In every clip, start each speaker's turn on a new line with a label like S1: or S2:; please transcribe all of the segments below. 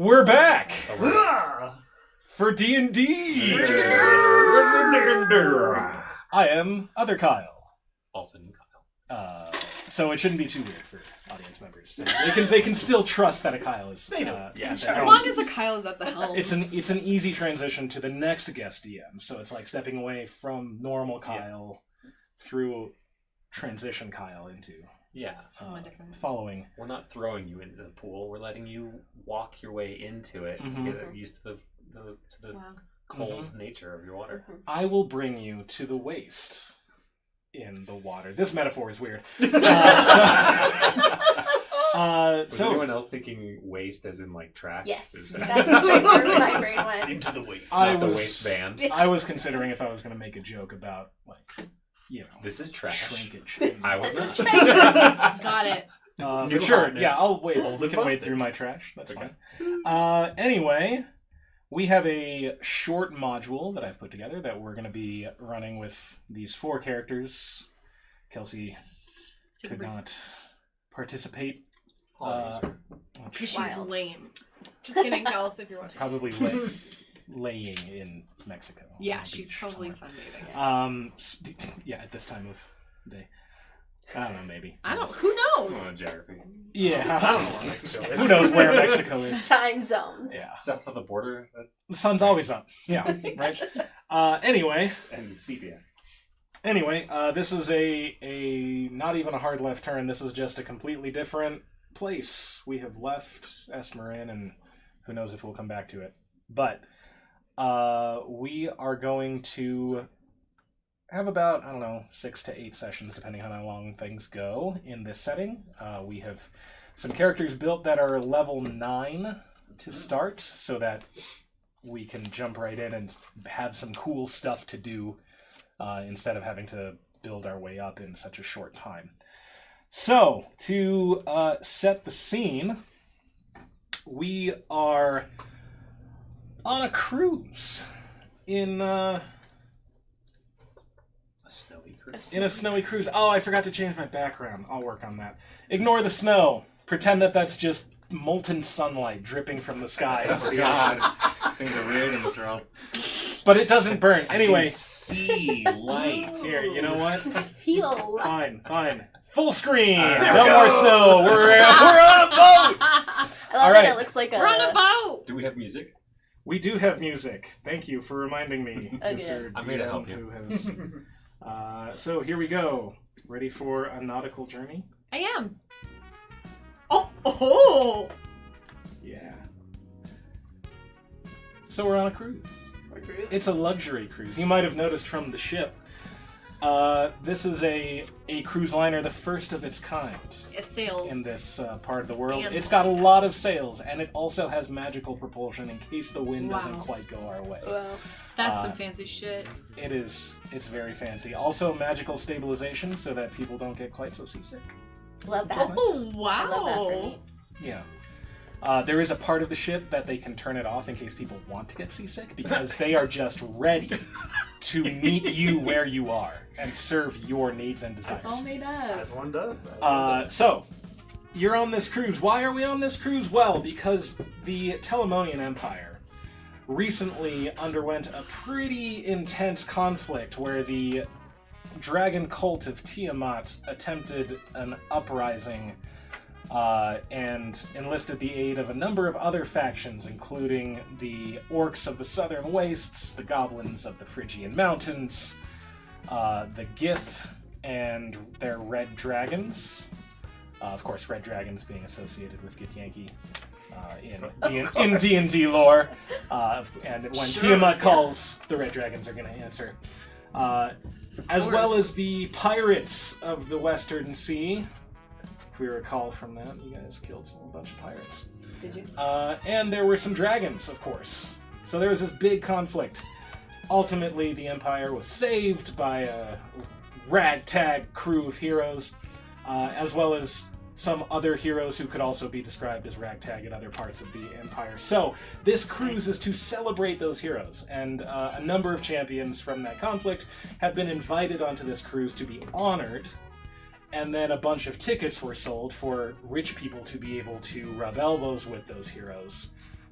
S1: We're back for D&D. I am Other Kyle.
S2: Also new
S1: Kyle. So it shouldn't be too weird for audience members. They can still trust that a Kyle is.
S3: They do.
S4: As long as the Kyle is at the helm.
S1: It's an easy transition to the next guest DM. So it's like stepping away from normal Kyle through transition Kyle into.
S2: Yeah.
S4: Someone different.
S1: Following.
S2: We're not throwing you into the pool. We're letting you walk your way into it and get used to the cold nature of your water.
S1: I will bring you to the waist in the water. This metaphor is weird.
S2: Was anyone else thinking waste as in like trash?
S5: Yes. That's where my brain went.
S3: Into the waist.
S2: The waistband.
S1: I was considering if I was going to make a joke about, like, you know.
S2: This is trash.
S1: Shrinkage.
S2: I was not.
S4: Got it.
S1: But sure, yeah, I'll wait. We can wade through my trash. That's fine. Anyway, we have a short module that I've put together that we're going to be running with these 4 characters. Kelsey could not participate.
S4: Because she's lame. Just kidding, Kelsey, if you're watching.
S1: Probably laying in Mexico.
S4: Yeah, she's probably sunbathing.
S1: Yeah, at this time of day. I don't know, maybe.
S4: Who knows?
S2: Geography.
S1: Yeah.
S3: I don't know where Mexico is.
S1: Who knows where Mexico is?
S5: Time zones.
S1: Yeah.
S2: South of the border.
S1: The sun's always up. Yeah, right? Anyway.
S2: And sepia.
S1: Anyway, this is a not even a hard left turn. This is just a completely different place. We have left Esmerin, and who knows if we'll come back to it. But we are going to have about, 6 to 8 sessions, depending on how long things go in this setting. We have some characters built that are level 9 to start, so that we can jump right in and have some cool stuff to do instead of having to build our way up in such a short time. So, to set the scene, we are on a cruise in a
S2: snowy cruise.
S1: In a snowy cruise. Oh, I forgot to change my background. I'll work on that. Ignore the snow. Pretend that that's just molten sunlight dripping from the sky into the ocean.
S2: Things are weird in this world.
S1: But it doesn't burn. Anyway.
S2: I can see light.
S1: Here, you know what?
S5: Feel.
S1: Fine. Full screen.
S3: No
S1: more snow. We're on a boat.
S5: I love that it looks like
S4: We're on a boat.
S2: Do we have music?
S1: We do have music. Thank you for reminding me, Mr.
S2: I'm here to help
S1: who has. So here we go. Ready for a nautical journey?
S4: I am. Oh!
S1: Yeah. So we're on a cruise. It's a luxury cruise. You might have noticed from the ship. This is a cruise liner, the first of its kind.
S4: Sails.
S1: In this part of the world.
S4: And
S1: it's got a lot of sails, and it also has magical propulsion in case the wind doesn't quite go our way.
S5: Wow.
S4: That's some fancy shit.
S1: It is. It's very fancy. Also magical stabilization so that people don't get quite so seasick.
S5: Love that.
S4: Oh, wow.
S5: I love that for me.
S1: Yeah. There is a part of the ship that they can turn it off in case people want to get seasick, because they are just ready to meet you where you are and serve your needs and desires.
S4: It's all made up.
S3: As one does.
S1: So, you're on this cruise. Why are we on this cruise? Well, because the Telamonian Empire recently underwent a pretty intense conflict where the dragon cult of Tiamat attempted an uprising and enlisted the aid of a number of other factions, including the orcs of the southern wastes, the goblins of the Phrygian mountains, the Gith, and their red dragons. Of course, red dragons being associated with Githyanki in D&D lore. And when Tiamat calls, the red dragons are going to answer. As well as the pirates of the Western Sea. If we recall from that, you guys killed a bunch of pirates.
S5: Did you?
S1: And there were some dragons, of course. So there was this big conflict. Ultimately, the Empire was saved by a ragtag crew of heroes, as well as some other heroes who could also be described as ragtag in other parts of the Empire. So this cruise is to celebrate those heroes, and a number of champions from that conflict have been invited onto this cruise to be honored. And then a bunch of tickets were sold for rich people to be able to rub elbows with those heroes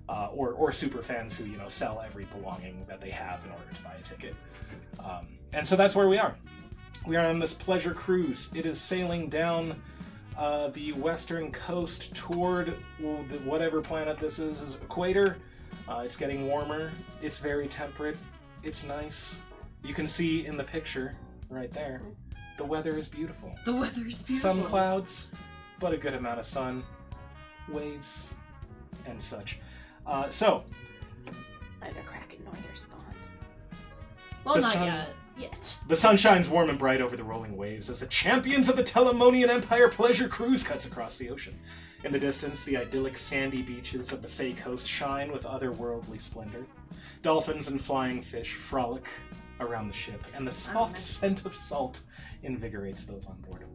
S1: or super fans who sell every belonging that they have in order to buy a ticket. And so that's where we are. We are on this pleasure cruise. It is sailing down the western coast toward whatever planet this is equator. It's getting warmer. It's very temperate. It's nice. You can see in the picture right there, the weather is beautiful.
S4: The weather is beautiful.
S1: Some clouds, but a good amount of sun, waves, and such. So,
S5: Neither Kraken nor their spawn.
S4: Well,
S1: the
S4: not
S1: sun-
S4: yet.
S5: Yet.
S1: the sun shines warm and bright over the rolling waves as the champions of the Telemonian Empire pleasure cruise cuts across the ocean. In the distance, the idyllic sandy beaches of the Fey Coast shine with otherworldly splendor. Dolphins and flying fish frolic around the ship, and the soft scent of salt invigorates those on board.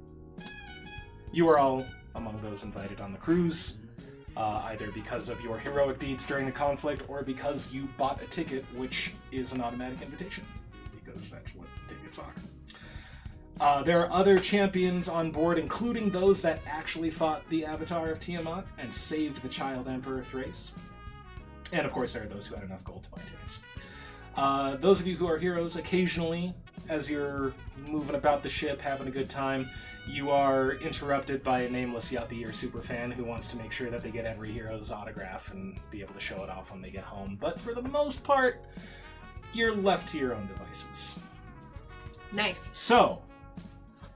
S1: You are all among those invited on the cruise, either because of your heroic deeds during the conflict or because you bought a ticket, which is an automatic invitation, because that's what tickets are. There are other champions on board, including those that actually fought the Avatar of Tiamat and saved the Child Emperor Thrace. And of course, there are those who had enough gold to buy tickets. Those of you who are heroes, occasionally, as you're moving about the ship, having a good time, you are interrupted by a nameless Yuppie or superfan who wants to make sure that they get every hero's autograph and be able to show it off when they get home. But for the most part, you're left to your own devices.
S4: Nice.
S1: So,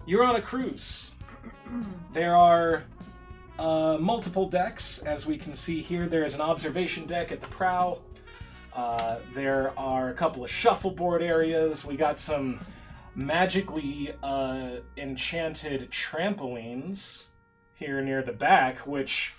S1: you're on a cruise. There are multiple decks, as we can see here. There is an observation deck at the prow. There are a couple of shuffleboard areas. We got some magically enchanted trampolines here near the back, which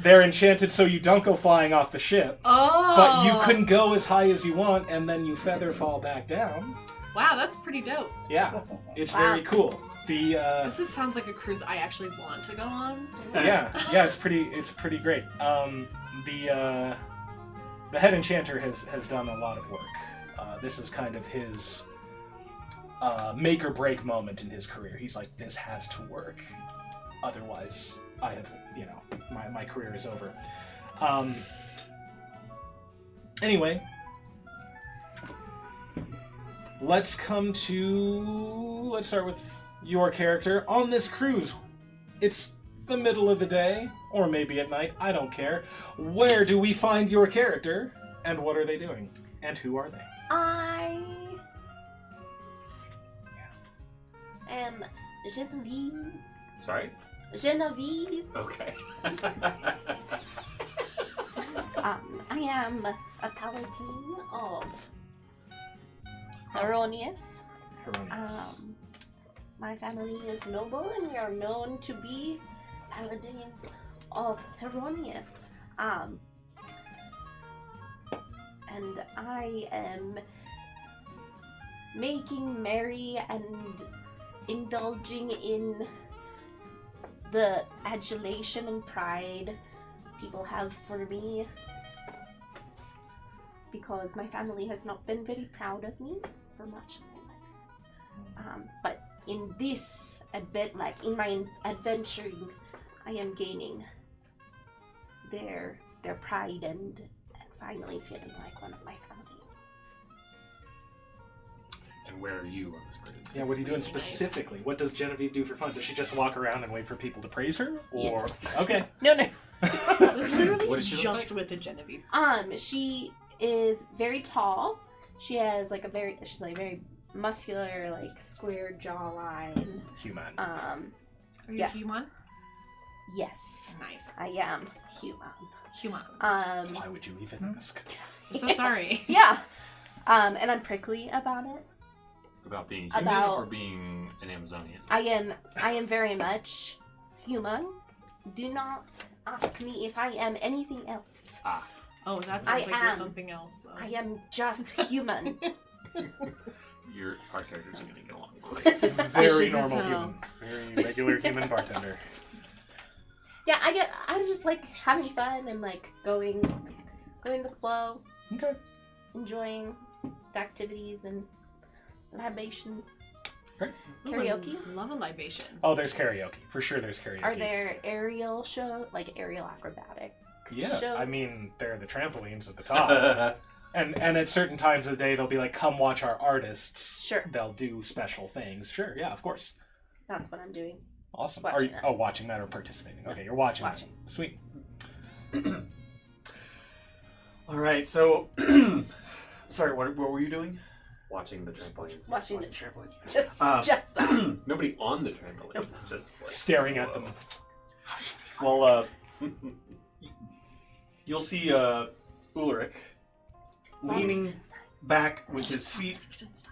S1: they're enchanted so you don't go flying off the ship.
S4: Oh!
S1: But you can go as high as you want, and then you feather fall back down.
S4: Wow, that's pretty dope.
S1: Yeah, it's very cool. The
S4: This sounds like a cruise I actually want to go on.
S1: yeah, it's pretty great. The head enchanter has done a lot of work. This is kind of his make or break moment in his career. He's like, this has to work, otherwise I have, my career is over. Anyway, let's start with your character on this cruise. It's the middle of the day, or maybe at night, I don't care. Where do we find your character, and what are they doing? And who are they?
S5: I am Genevieve.
S2: Sorry?
S5: Genevieve.
S2: Okay.
S5: I am a paladin of Heronius. My family is noble, and we are known to be paladins of Heronius. And I am making merry and indulging in the adulation and pride people have for me, because my family has not been very proud of me for much of my life. But in this in my adventuring, I am gaining their pride and finally feeling like one of my family.
S2: And where are you on this cruise?
S1: Yeah, what are you doing specifically? What does Genevieve do for fun? Does she just walk around and wait for people to praise her? Or
S5: Yes.
S1: Okay.
S5: No.
S4: I was literally
S2: What does she look
S4: just
S2: like?
S4: with a Genevieve.
S5: She is very tall. She has she's very muscular, square jawline.
S1: Human.
S4: Are you
S5: Yeah.
S4: human?
S5: Yes,
S4: Nice.
S5: I am human.
S4: Human.
S1: Why would you even ask?
S4: I'm so sorry.
S5: Yeah. And I'm prickly about it.
S2: About being human
S5: About-
S2: or being an Amazonian?
S5: I am very much human. Do not ask me if I am anything else.
S2: Ah.
S4: Oh, that
S5: I
S4: sounds like you're
S5: am.
S4: something else, though.
S5: I am just human.
S2: Our characters are going to get along
S4: This
S2: great.
S4: is
S1: Very
S4: suspicious
S1: normal
S4: as hell.
S1: human. Very regular human bartender.
S5: Yeah, I just like having fun and going with the flow,
S1: Okay.
S5: enjoying the activities and libations.
S1: Great.
S5: Karaoke?
S4: Ooh, love a libation.
S1: Oh, there's karaoke. For sure there's karaoke.
S5: Are there aerial acrobatic
S1: Yeah,
S5: shows.
S1: I mean, they're the trampolines at the top. And at certain times of the day, they'll be like, come watch our artists.
S5: Sure.
S1: They'll do special things. Sure, yeah, of course.
S5: That's what I'm doing.
S1: Awesome.
S5: Watching that.
S1: Oh, watching that or participating. Okay, you're watching.
S5: Watching.
S1: That. Sweet.
S3: All right, so... Sorry, what were you doing?
S2: Watching the trampolines.
S5: Watching the
S3: trampolines.
S5: Just that.
S2: Nobody on the trampolines, just like
S1: Staring at them.
S3: Well, you'll see Ulrich leaning back with his feet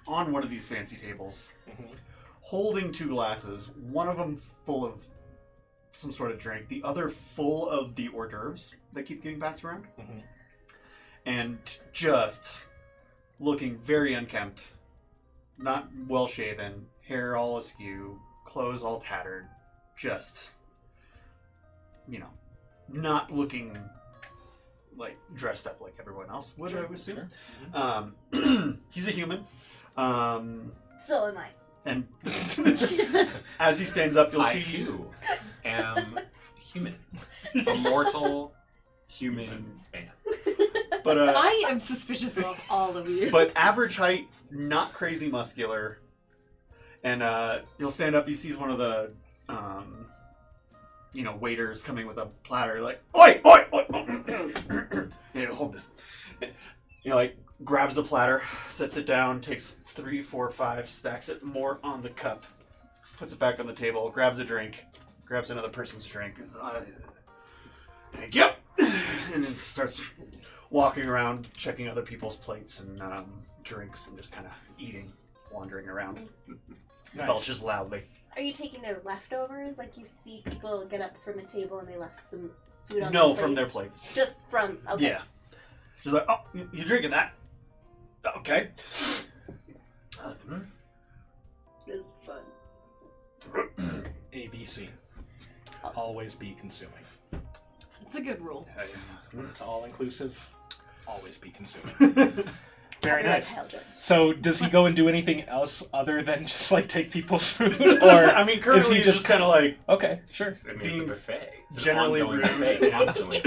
S3: on one of these fancy tables, holding two glasses, one of them full of some sort of drink, the other full of the hors d'oeuvres that keep getting passed around, and just looking very unkempt, not well shaven, hair all askew, clothes all tattered, just, not looking like dressed up like everyone else would, I would assume.
S1: Sure.
S3: He's a human.
S5: So am I.
S3: And as he stands up, you'll
S2: I
S3: see...
S2: too am human. A mortal human man.
S3: But,
S4: I am suspicious of all of you.
S3: but average height, not crazy muscular. And you'll stand up, he sees one of the, waiters coming with a platter, like, oi, oi, oi! Hold this. Grabs the platter, sets it down, takes 3, 4, 5, stacks it more on the cup, puts it back on the table, grabs a drink, grabs another person's drink. Thank you! And then starts walking around, checking other people's plates and drinks, and just kind of eating, wandering around.
S1: Nice.
S3: Belches loudly.
S5: Are you taking their leftovers? Like you see people get up from a table and they left some food on
S3: No,
S5: their plates?
S3: from their plates.
S5: Just from, okay.
S3: Yeah. She's like, oh, you drinking that? Okay.
S5: It's fun.
S1: ABC. Always be consuming.
S4: It's a good rule.
S1: It's all inclusive. Always be consuming. Very nice.
S5: Hell jokes.
S1: So, does he go and do anything else other than just take people's food? Or
S3: I mean, currently
S1: is he
S3: he's
S1: just
S3: just kind of like,
S1: okay, sure.
S2: I mean, it's a buffet. It's an
S3: generally
S2: ongoing
S3: rude.
S2: buffet constantly.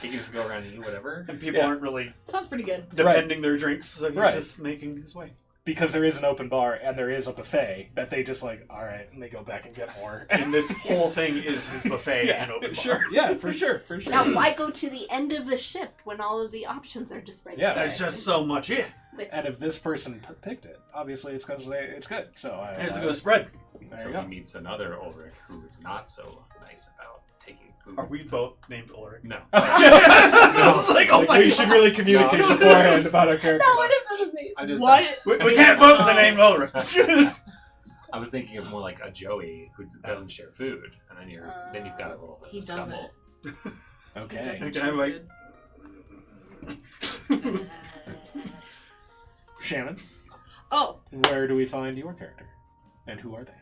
S2: You can just go around and eat whatever.
S3: and people
S1: Yes.
S3: aren't really
S4: Sounds pretty good.
S3: defending their drinks, so he's
S1: Right.
S3: just making his way.
S1: Because there is an open bar and there is a buffet that they just all right, and they go back and get more.
S3: And this whole thing is his buffet
S1: yeah,
S3: and open bar.
S1: sure, yeah, for sure.
S5: Now, why go to the end of the ship when all of the options are just right
S1: Yeah.
S5: there?
S3: There's just so much in.
S1: And if this person picked it, obviously it's because it's good. So
S3: It's a good spread.
S1: there
S2: Until
S1: you
S2: he
S1: go.
S2: meets another Ulrich who is not so nice about taking food.
S3: Are we both named Ulrich?
S2: No.
S3: I was like, oh my
S1: We should really communicate
S2: No.
S1: beforehand about our characters.
S5: That would have been amazing.
S2: I just,
S4: What?
S3: We can't vote in the name Ulrich.
S2: I was thinking of more like a Joey who doesn't share food, and then you've got a little bit
S4: He
S2: of a scuffle.
S1: Okay.
S3: Can I have, like...
S1: Shannon,
S4: Oh,
S1: where do we find your character? And who are they?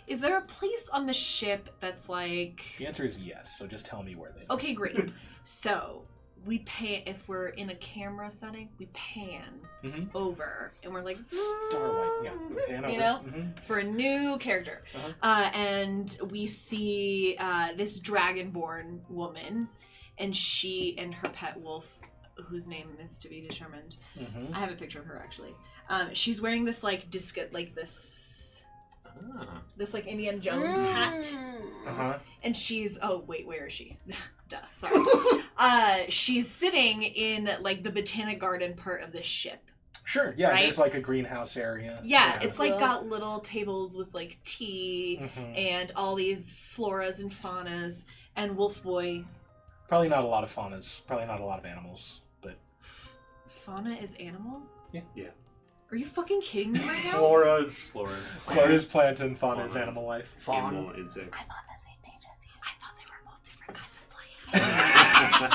S4: is there a place on the ship that's like...
S1: The answer is yes, so just tell me where they are.
S4: Okay, great. So, we pan, if we're in a camera setting, we pan
S1: Mhm.
S4: over, and we're like...
S1: Starlight, yeah. Pan over.
S4: You know?
S1: Mhm.
S4: For a new character.
S1: Uh-huh.
S4: And we see this dragonborn woman, and she and her pet wolf, whose name is to be determined.
S1: Mhm.
S4: I have a picture of her, actually. She's wearing this, this like Indiana Jones hat.
S1: Uh-huh.
S4: And she's, oh wait, where is she? Duh, sorry. She's sitting in like the botanic garden part of the ship.
S1: Sure, yeah,
S4: Right?
S1: there's like a greenhouse area.
S4: Yeah, it's like
S5: Cool.
S4: got little tables with like tea
S1: Mhm.
S4: and all these floras and faunas. And Wolf Boy,
S1: Probably not a lot of faunas. Probably not a lot of animals, but
S4: fauna is animal?
S1: Yeah.
S2: Yeah.
S4: Are you fucking kidding me right now?
S3: Flora's
S2: Flora's
S1: Florida's plant and fauna is
S2: Faunas.
S1: animal life.
S3: fawn.
S2: animal insects.
S5: On the same page as you.
S4: I thought they were both different kinds of plants.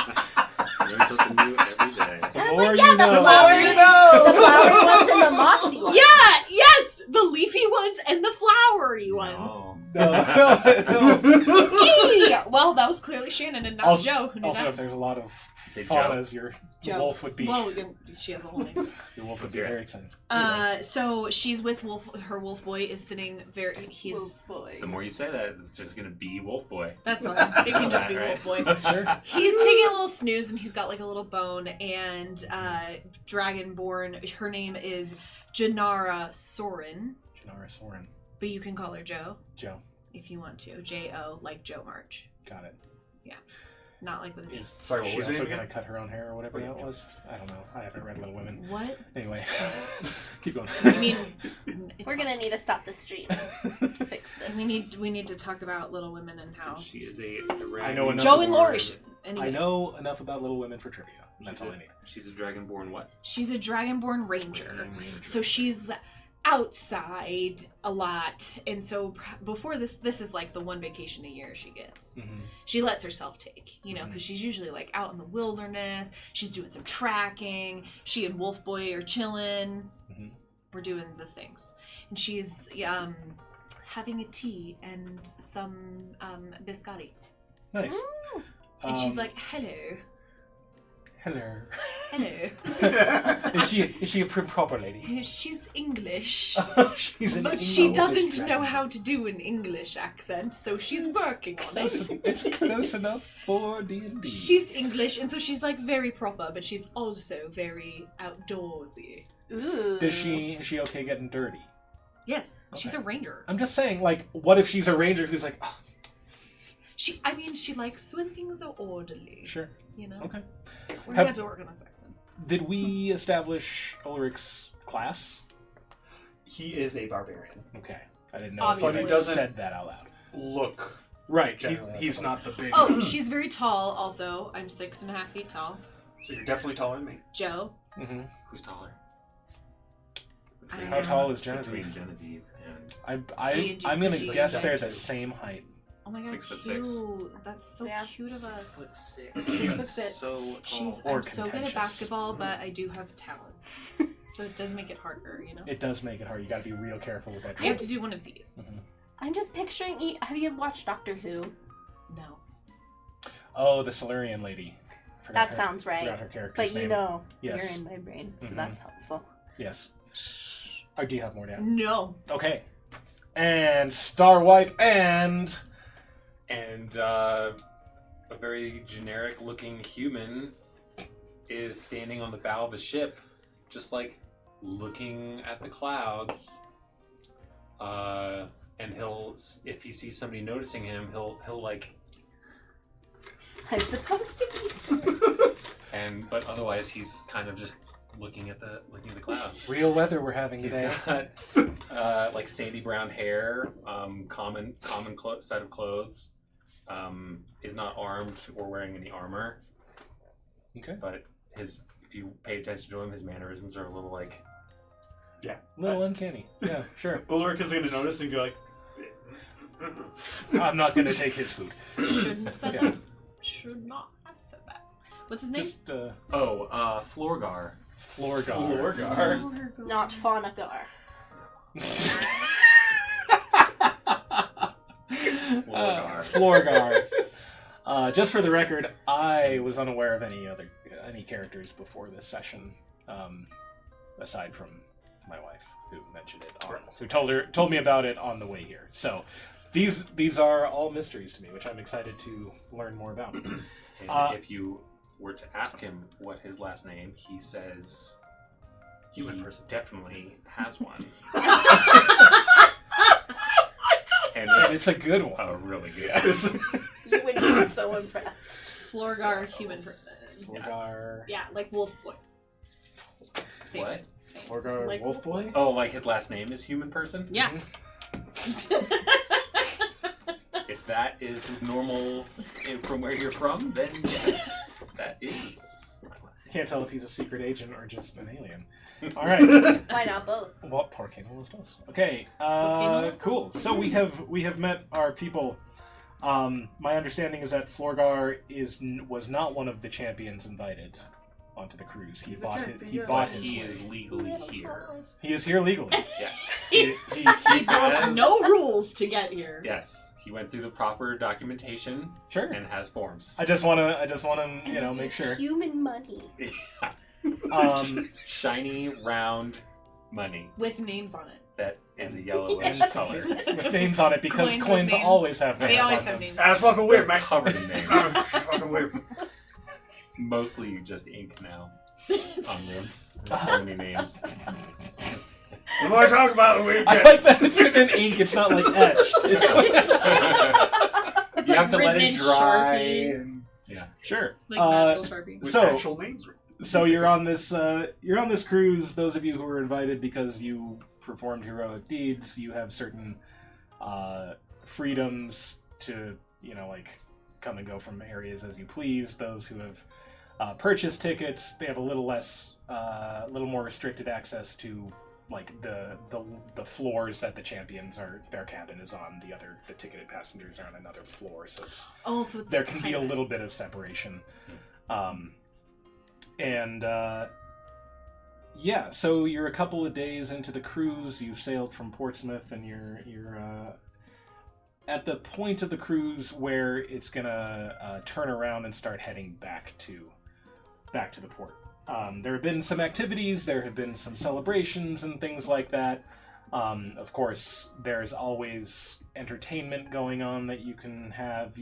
S2: Learn something new every day.
S5: I was
S1: more
S5: like, yeah,
S1: you
S5: the
S1: know.
S5: flowery,
S3: You know.
S5: the flowery ones and the mossy ones.
S4: Yeah, yes! The leafy leafy ones and the flowery ones.
S1: No.
S4: Hey! Well, that was clearly Shannon and not
S1: Also-
S4: Joe who knew
S1: Also,
S4: that.
S1: if there's a lot of
S2: Say
S1: faunas, your
S4: Joe.
S1: wolf would be.
S4: Well, she has a whole name.
S1: Your wolf would
S2: Let's
S1: be
S2: hear it.
S1: very excited.
S4: So she's with Wolf. Her wolf boy is sitting very. He's.
S5: Wolf boy.
S2: The more you say that, it's just gonna be Wolf Boy.
S4: That's fine. It can just be
S2: Right?
S4: Wolf Boy.
S1: Sure.
S4: He's taking a little snooze and he's got like a little bone. And Dragonborn. Her name is Janara Soren,
S1: Janara Soren.
S4: but you can call her Joe
S1: Joe.
S4: if you want to. J-O, like Joe March,
S1: Got it.
S4: not like with an E.
S1: Is
S3: Sorry, what
S1: she
S3: was your
S1: also
S3: name
S1: gonna
S3: again?
S1: cut her own hair or whatever that was? I don't know. I haven't read Little Women.
S4: What?
S1: Anyway, keep going.
S4: I mean, it's
S5: We're gonna need to stop the stream. Fix this.
S4: We need to talk about Little Women and how
S2: She is a dragon.
S1: I know enough
S4: Joe and
S1: about
S4: Lori.
S1: her.
S4: Anyway,
S1: I know enough about Little Women for trivia. That's all I need.
S2: She's a dragonborn what?
S4: she's a Dragonborn Ranger. So she's outside a lot, and so before this is like the one vacation a year she gets.
S1: Mm-hmm.
S4: She lets herself take, because she's usually like out in the wilderness. She's doing some tracking. She and Wolf Boy are chilling.
S1: Mhm.
S4: We're doing the things, and she's having a tea and some biscotti.
S1: Nice.
S4: And she's like, "Hello,
S1: hello.
S4: hello."
S1: Is she a proper lady?
S4: She's English.
S1: She's an
S4: But she
S1: English
S4: doesn't
S1: dragon.
S4: know how to do an English accent, so she's working on
S1: Close,
S4: it.
S1: it's close enough for D&D.
S4: She's English, and so she's like very proper, but she's also very outdoorsy.
S5: Ooh.
S1: Is she okay getting dirty?
S4: Yes, she's a
S1: Okay.
S4: ranger.
S1: I'm just saying, like, what if she's a ranger who's like, oh,
S4: She likes when things are orderly.
S1: sure,
S4: You know?
S1: okay.
S4: We're
S1: Have-
S4: gonna have to work on this accent.
S1: Did we establish Ulrich's class?
S3: He is a barbarian.
S1: Okay, I didn't know
S4: Obviously.
S1: if he
S3: Doesn't-
S1: said that out loud.
S3: Look.
S1: Right,
S3: Generally,
S1: he's
S3: that's
S1: not the big.
S4: Oh, she's very tall also. I'm 6.5 feet tall.
S3: So you're definitely taller than me.
S4: Joe.
S1: hmm
S2: Who's taller?
S4: I don't
S1: How
S4: know.
S1: tall is
S2: Between
S1: Genevieve?
S2: Genevieve and
S4: G&G.
S1: I'm gonna
S4: She's
S1: guess
S3: like
S1: they're
S3: 7'2".
S1: the same height.
S4: Oh my god,
S2: 6'6".
S4: cute. That's so
S5: Yeah.
S4: cute of us.
S2: 6'6".
S4: 6'6".
S2: That's so tall.
S4: She's
S1: Or
S4: I'm so good at
S1: contentious.
S4: basketball, but I do have talents. So it does make it harder,
S1: It does make it hard. You got to be real careful with that.
S4: I have to do one of these.
S1: Mhm.
S5: I'm just picturing. Have you watched Doctor Who?
S4: No.
S1: Oh, the Silurian lady. Forgot
S5: That
S1: her-
S5: sounds right.
S1: Forgot her character's
S5: But
S1: name.
S5: you're
S1: Yes.
S5: in my brain, so
S1: Mhm.
S5: that's helpful.
S1: Yes. Or do you have more to add?
S4: No.
S1: Okay. And Star Wipe and
S2: a very generic looking human is standing on the bow of the ship, just like looking at the clouds. And he'll, if he sees somebody noticing him, he'll like,
S5: I'm supposed to be.
S2: but otherwise he's kind of just looking at the clouds.
S1: real weather we're having
S2: He's
S1: today.
S2: got like sandy brown hair, common set of clothes. Is not armed or wearing any armor.
S1: Okay.
S2: But if you pay attention to him, his mannerisms are a little like.
S3: Yeah.
S1: A little uncanny. Yeah, sure.
S3: Ulrich is going to notice and go like,
S1: I'm not gonna take his food.
S4: Shouldn't have said
S1: Yeah.
S4: that. Should not have said that. What's his name?
S1: Just
S2: Florgar.
S1: Florgar.
S3: Florgar.
S5: Not Faunagar.
S2: Florgar.
S1: Florgar. Just for the record, I was unaware of any characters before this session, aside from my wife, who mentioned it, who told me about it on the way here. So these are all mysteries to me, which I'm excited to learn more about.
S2: And if you were to ask him what his last name, he says
S3: Human
S2: he
S3: person.
S2: definitely has one. And
S1: It's a good one.
S2: Oh, really good.
S5: You would be so impressed.
S4: Florgar, human person.
S1: Florgar.
S4: Yeah, like Wolf Boy. Same.
S2: What?
S4: Same.
S1: Florgar
S4: Like
S1: Wolf Boy?
S2: Oh, like his last name is Human Person?
S4: Yeah.
S2: If that is normal from where you're from, then yes, that is my last name.
S1: Can't tell if he's a secret agent or just an alien. All right.
S5: Why not both?
S1: Well, ¿por qué no los dos? Okay.
S4: no los
S1: Cool.
S4: dos?
S1: So we have met our people. My understanding is that Florgar was not one of the champions invited onto the cruise. He
S3: He's a
S1: bought
S3: champion.
S1: he
S2: But
S1: bought his
S2: he
S1: way.
S2: is legally here.
S1: He is here legally.
S2: Yes.
S1: He
S4: He broke
S2: has-
S4: no rules to get here.
S2: Yes. He went through the proper documentation
S1: sure.
S2: and has forms.
S1: I just want to
S5: And
S1: you know
S5: he
S1: make
S5: used
S1: sure.
S5: Human money.
S2: Shiny, round money
S4: With names on it.
S2: that is a yellowish
S5: Yes.
S2: color.
S1: with names on it because
S4: Coins with
S1: coins
S4: names.
S1: always have names.
S4: They always
S1: on
S4: have
S1: them.
S4: names.
S3: Ass fucking whip, man.
S2: Covered in names.
S3: Fucking whip.
S2: It's mostly just ink now on them. There's so many names.
S3: The more I talk about the whip,
S1: I like that it's written ink. It's not like etched. It's like,
S4: It's
S2: You
S4: like
S2: have to let
S4: written
S2: it
S4: in
S2: dry.
S4: Sharpie.
S2: And, yeah.
S1: sure.
S4: Like magical Sharpie.
S3: with
S1: So-
S3: actual names written.
S1: So you're on this cruise. Those of you who were invited because you performed heroic deeds, you have certain freedoms to like come and go from areas as you please. Those who have purchased tickets, they have a little more restricted access to like the floors that the champions their cabin is on. The ticketed passengers are on another floor, so it's there can be a little bit of separation. So you're a couple of days into the cruise. You've sailed from Portsmouth, and you're at the point of the cruise where it's gonna turn around and start heading back to the port. There have been some activities. There have been some celebrations and things like that. Of course, there's always entertainment going on that you can have.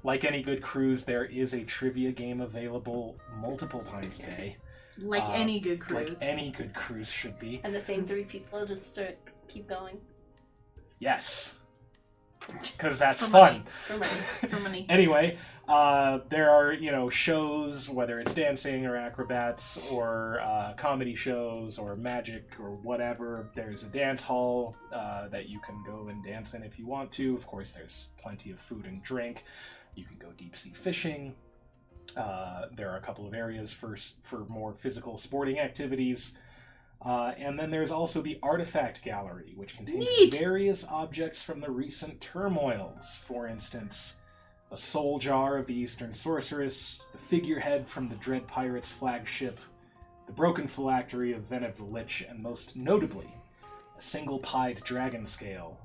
S1: Like any good cruise, there is a trivia game available multiple times a day.
S4: Like any good cruise.
S1: Like any good cruise should be.
S5: And the same 3 people just keep going.
S1: Yes. Because that's
S4: For
S1: fun.
S5: For money.
S4: For money.
S1: Anyway, there are, shows, whether it's dancing or acrobats or comedy shows or magic or whatever. There's a dance hall that you can go and dance in if you want to. Of course, there's plenty of food and drink. You can go deep sea fishing. There are a couple of areas for more physical sporting activities. And then there's also the Artifact Gallery, which contains
S4: Neat.
S1: various objects from the recent turmoils. For instance, a soul jar of the Eastern Sorceress, the figurehead from the Dread Pirates flagship, the broken phylactery of Venev the Lich, and most notably, a single-pied dragon scale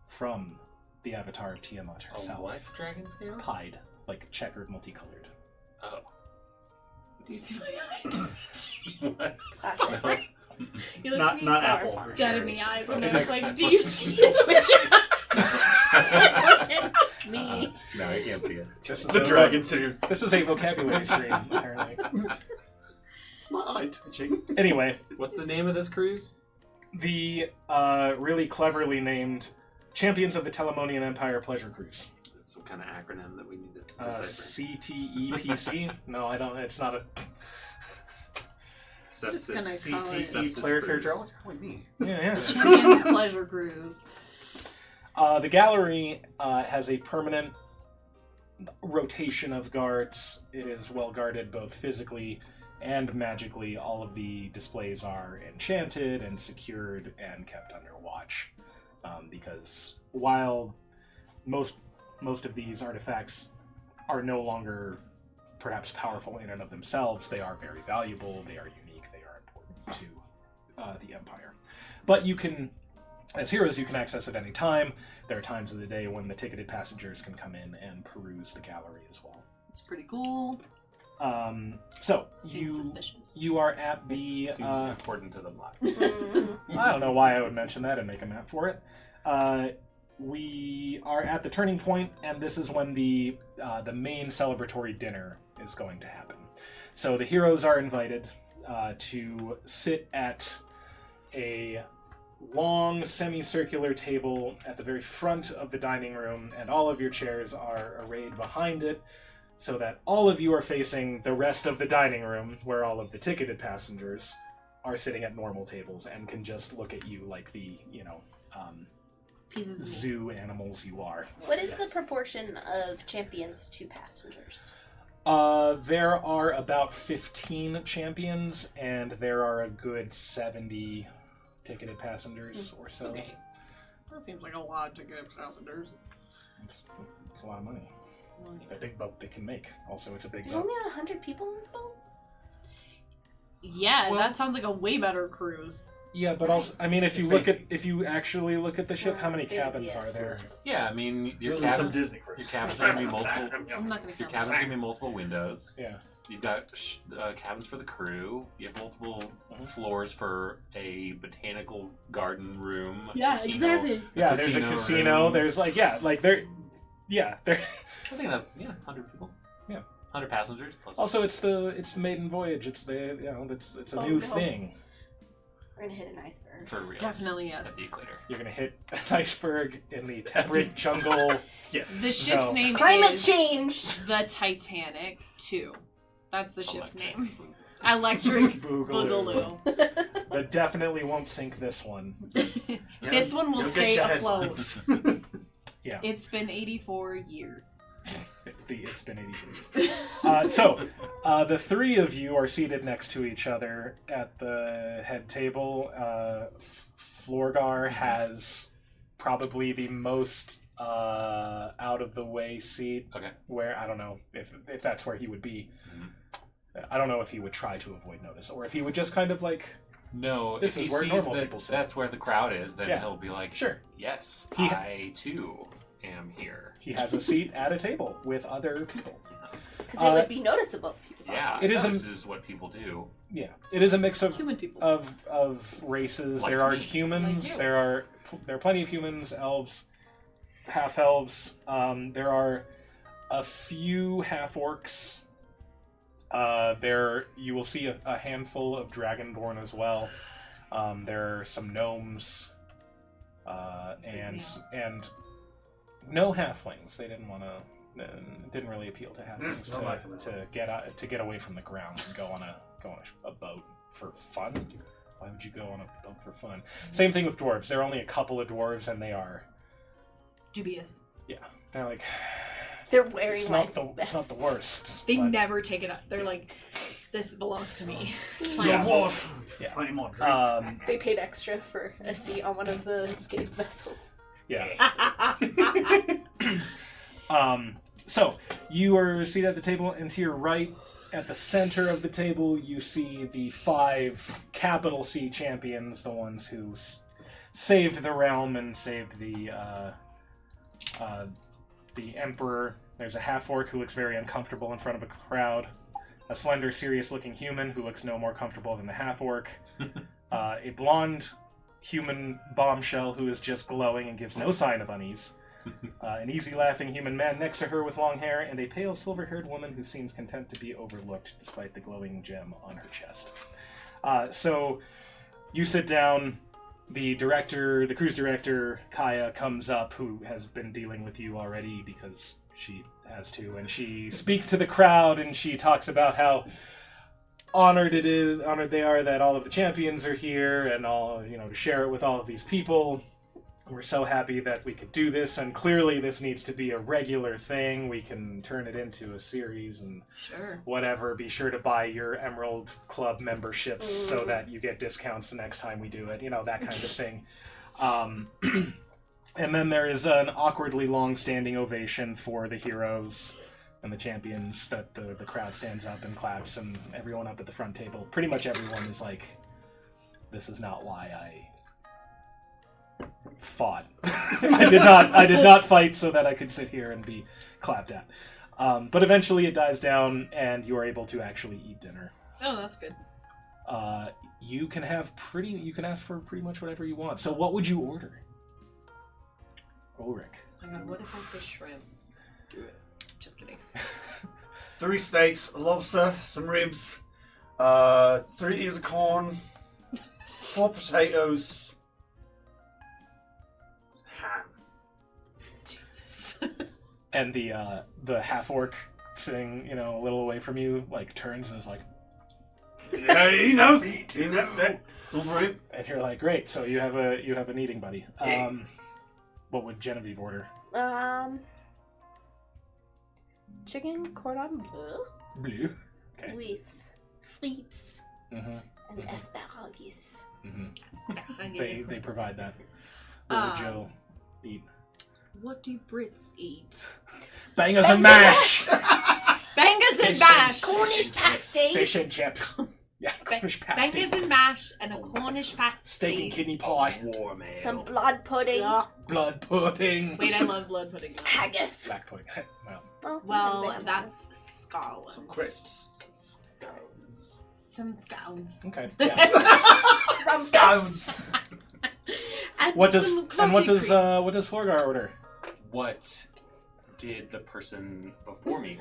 S1: from the avatar of Tiamat herself.
S2: A what dragon scale?
S1: Pied, like checkered, multicolored.
S2: Oh.
S4: Do you see my
S2: What?
S5: Classic.
S2: No.
S4: You look
S3: Not
S4: me
S3: not
S4: far,
S3: Apple.
S4: far. Dead in the eyes, and
S2: Okay.
S4: I was like, "Do you see it twitching?" Me.
S2: No, I can't see it.
S1: This is
S3: The
S1: a
S3: dragon sitting.
S1: This is a vocabulary stream, apparently.
S3: It's my eye twitching.
S1: Anyway,
S2: What's the name of this cruise?
S1: the really cleverly named Champions of the Telemonian Empire Pleasure Cruise.
S2: It's some kind of acronym that we need to decipher.
S1: CTEPC? No, I don't. It's not a.
S4: just gonna
S2: Sepsis.
S4: call it-
S3: CTE
S2: Sepsis
S3: player
S2: cruise.
S3: character. Oh, it's probably me.
S1: Yeah.
S4: Champions Pleasure Cruise.
S1: The gallery has a permanent rotation of guards. It is well guarded both physically and magically. All of the displays are enchanted and secured and kept under watch. Because while most of these artifacts are no longer perhaps powerful in and of themselves, they are very valuable, they are unique, they are important to the Empire. But you can, as heroes, you can access at any time. There are times of the day when the ticketed passengers can come in and peruse the gallery as well.
S4: It's pretty cool.
S1: So
S4: Seems suspicious.
S1: you are at the
S2: Seems important to the plot.
S1: I don't know why I would mention that and make a map for it. We are at the turning point, and this is when the main celebratory dinner is going to happen. So the heroes are invited to sit at a long semicircular table at the very front of the dining room, and all of your chairs are arrayed behind it, so that all of you are facing the rest of the dining room, where all of the ticketed passengers are sitting at normal tables and can just look at you like the,
S4: Pieces of meat.
S1: zoo animals you are.
S5: What is
S1: Yes.
S5: the proportion of champions to passengers?
S1: There are about 15 champions, and there are a good 70 ticketed passengers or so.
S4: Okay. That seems like a lot to get passengers.
S1: It's a lot of money. A big boat they can make. Also, it's a big
S5: There's
S1: boat.
S5: only 100 people on this boat?
S4: Yeah,
S1: Well-
S4: that sounds like a way better cruise.
S1: Yeah, but also, I mean, if
S3: It's
S1: you actually look at the ship, how many
S5: Fancy,
S1: cabins
S5: yes.
S1: are there?
S2: Yeah, I mean, your
S3: Those are some
S2: cabins,
S3: Disney cruise.
S2: your cabins are gonna be multiple.
S4: I'm not gonna
S2: Your
S4: count.
S2: cabins are gonna be multiple windows.
S1: Yeah.
S2: You've got cabins for the crew. You have multiple floors for a botanical garden room.
S4: Yeah,
S2: casino,
S4: exactly.
S1: Yeah, there's a casino.
S2: room.
S1: There's like there.
S2: I think that's 100 people.
S1: Yeah.
S2: 100 passengers plus.
S1: Also, it's the maiden voyage. It's it's a
S5: Oh,
S1: new
S5: no.
S1: thing.
S5: We're gonna hit an iceberg.
S2: for real.
S4: Definitely yes.
S2: At the equator.
S1: You're gonna hit an iceberg in the temperate jungle.
S3: Yes.
S4: The ship's
S1: So-
S4: name
S5: Climate
S4: is
S5: change.
S4: the Titanic 2. That's the ship's
S2: Electric.
S4: name. Electric
S1: Boogaloo.
S4: Boogaloo.
S1: That definitely won't sink this one.
S3: Yeah,
S4: This one will
S3: you'll get
S4: stay
S3: your
S4: afloat.
S1: Yeah.
S4: It's been 84 years.
S1: It's been 82 years. The three of you are seated next to each other at the head table. Florgar has probably the most out of the way seat.
S2: Okay.
S1: Where I don't know if that's where he would be.
S2: Mhm.
S1: I don't know if he would try to avoid notice or if he would just kind of like,
S2: No,
S1: This
S2: if
S1: is
S2: he
S1: where
S2: sees
S1: normal
S2: that
S1: people sit.
S2: that's where the crowd is, then
S1: Yeah.
S2: he'll be like,
S1: sure.
S2: yes,
S1: He-
S2: I too am here.
S1: He has a seat at a table with other people.
S5: Because it would be noticeable if he was
S2: Yeah,
S5: on.
S1: It is
S2: this is what people do.
S1: Yeah, it is a mix of
S4: Human people.
S1: of races.
S2: Like
S1: there are
S2: me.
S1: humans.
S4: Like you.
S1: there are plenty of humans, elves, half elves. There are a few half orcs. There you will see a handful of dragonborn as well. There are some gnomes, and no halflings. They didn't want to. It didn't really appeal to halflings
S3: don't like them at
S1: to get away from the ground and go on a boat for fun. Why would you go on a boat for fun? Same thing with dwarves. There are only a couple of dwarves, and they are
S4: Dubious.
S1: they're like
S5: They're wearing
S1: it's
S5: like
S1: not the worst.
S4: They
S1: but-
S4: never take it up. They're like, this belongs to me. It's fine.
S1: Yeah.
S3: Dwarf.
S1: Yeah.
S3: Plenty more drink.
S5: They paid extra for a seat on one of the escape vessels.
S1: Yeah. So you are seated at the table, and to your right, at the center of the table, you see the 5 capital C champions, the ones who saved the realm and saved the emperor. There's a half orc who looks very uncomfortable in front of a crowd. A slender, serious-looking human who looks no more comfortable than the half orc. A blonde human bombshell who is just glowing and gives no sign of unease. An easy-laughing human man next to her with long hair, and a pale silver-haired woman who seems content to be overlooked despite the glowing gem on her chest. So you sit down. The cruise director, Kaya, comes up, who has been dealing with you already because she has to, and she speaks to the crowd, and she talks about how honored they are that all of the champions are here, and all, to share it with all of these people. We're so happy that we could do this, and clearly this needs to be a regular thing. We can turn it into a series and
S4: Sure.
S1: whatever. Be sure to buy your Emerald Club memberships so that you get discounts the next time we do it. That kind of thing. And then there is an awkwardly long-standing ovation for the heroes and the champions that the crowd stands up and claps, and everyone up at the front table, pretty much everyone is like, this is not why I fought. I did not fight so that I could sit here and be clapped at. But eventually it dies down, and you are able to actually eat dinner.
S4: Oh, that's good.
S1: You can ask for pretty much whatever you want. So what would you order? Ulrich.
S4: Oh my god, what if I say shrimp? Do it. Just kidding.
S3: 3 steaks, a lobster, some ribs, 3 ears of corn, 4 potatoes, ham.
S4: Jesus.
S1: And the half orc sitting, a little away from you, like turns and is like,
S3: Yeah, he knows. That's all for him.
S1: and you're like, great. So you have an eating buddy. What would Genevieve order?
S5: Chicken cordon bleu
S1: Blue. Okay.
S5: with frites
S1: Mm-hmm.
S5: and asparagus.
S1: Mm-hmm. They provide that. What would Joe eat?
S4: What do Brits eat?
S1: Bangers and mash.
S4: Bangers and bash!
S5: Cornish pasty.
S1: Fish and chips. Yeah, Cornish pasty.
S4: Bangers and mash and a Cornish pasty.
S1: Steak and kidney pie.
S2: Warm ale.
S5: Some blood pudding.
S1: Blood pudding.
S4: Wait, I love blood pudding.
S5: Haggis.
S1: Black pudding. Well,
S5: Well,
S4: Well, that's Scotland.
S3: Some crisps.
S2: Scones.
S4: Some scones.
S1: okay. Yeah.
S3: Scones.
S4: And
S1: what does
S4: some
S1: what does
S4: clotty
S1: what does Florgar order?
S2: What did the person before me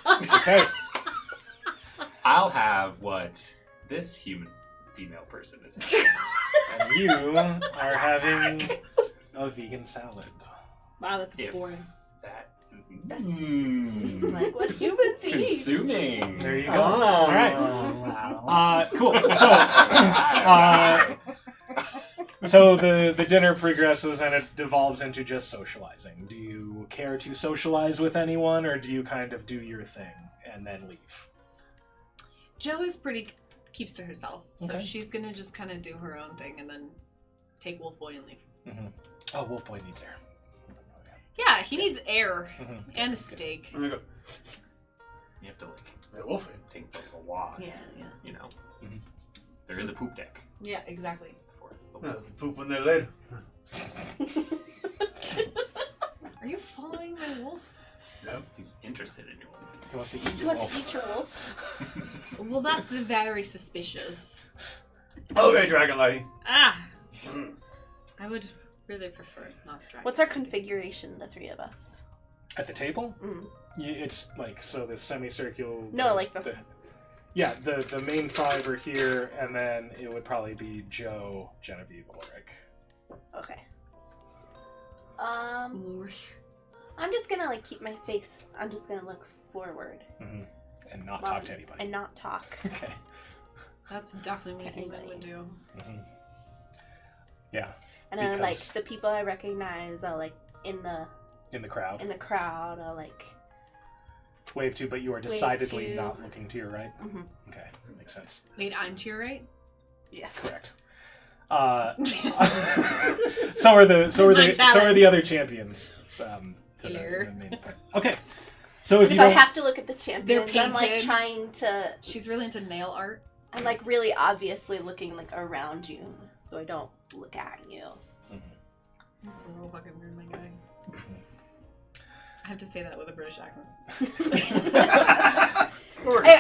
S2: order?
S1: Okay.
S2: I'll have what this female person is having.
S1: And you are having a vegan salad.
S4: Wow, that's
S2: If
S4: boring.
S2: that
S5: seems like what humans eat.
S2: consuming.
S1: There you go.
S3: Oh,
S1: All right.
S3: wow.
S1: Cool. So the dinner progresses and it devolves into just socializing. Do you care to socialize with anyone, or do you kind of do your thing and then leave?
S4: Jo is keeps to herself, so
S1: Okay.
S4: she's gonna just kind of do her own thing and then take Wolf Boy and leave.
S1: Mm-hmm. Oh, Wolf Boy needs air.
S4: Yeah, he needs air
S1: Mhm.
S4: and a steak.
S3: There we go.
S2: You have to
S3: Hey, Wolf.
S2: take for a walk.
S4: Yeah.
S2: You know.
S1: Mhm.
S2: There is a poop deck
S4: Yeah, exactly.
S2: for the
S3: Yeah,
S2: wolf.
S3: poop when they're later.
S4: Are you following my wolf?
S3: Yep.
S2: He's interested in your wolf.
S1: He wants to eat
S5: You
S1: your
S5: want
S1: wolf.
S5: to eat your wolf?
S4: Well, that's very suspicious.
S3: Okay, Dragon Lady.
S4: Ah,
S3: Mm.
S4: I would really prefer not dragon.
S5: What's our configuration, the three of us?
S1: At the table?
S5: Mm.
S1: It's like, so the semicircular...
S5: No, like the...
S1: Yeah, the main five are here, and then it would probably be Joe, Genevieve, Ulrich.
S5: Okay.
S4: Ulrich.
S5: I'm just gonna like keep my face. I'm just gonna look forward
S1: Mm-hmm. And not
S5: Well,
S1: talk to anybody.
S5: and not talk.
S1: Okay.
S4: That's definitely what
S5: To
S4: a human
S5: anybody.
S4: would do.
S1: Mm-hmm. Yeah,
S5: And then like
S1: Because-
S5: the people I recognize are like in the
S1: crowd.
S5: crowd are like.
S1: Wave to, but you are
S5: Wave
S1: decidedly
S5: to.
S1: not looking to your right.
S5: Mhm.
S1: Okay, that makes sense.
S4: Wait, I'm to your right?
S5: Yes.
S1: Correct. So are the
S4: My talents.
S1: other champions. To
S4: Here.
S1: the main part. Okay, so if
S5: If
S1: you
S5: I
S1: don't,
S5: have to look at the champions, I'm like
S4: painted.
S5: trying to.
S4: She's really into nail art.
S5: I'm like really obviously looking like around you, so I don't look at you.
S4: That's a little fucking weird, my guy. I have to say that with a British accent.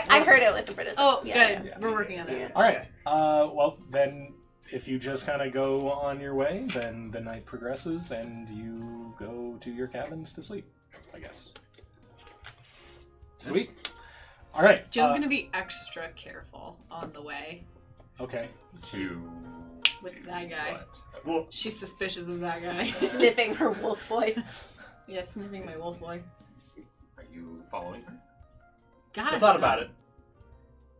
S5: I heard it with the British.
S4: Oh,
S5: yeah,
S4: good.
S1: yeah.
S4: We're working on it.
S5: Yeah.
S1: all right. Well then, if you just kind of go on your way, then the night progresses and you go to your cabins to sleep. I guess. Sweet. All right.
S4: Joe's gonna be extra careful on the way.
S1: Okay.
S2: To
S4: With that guy.
S2: What?
S3: Well,
S4: She's suspicious of that guy.
S5: Sniffing her wolf boy.
S4: Yeah, sniffing my wolf boy.
S2: Are you following her?
S4: God.
S3: I thought about it.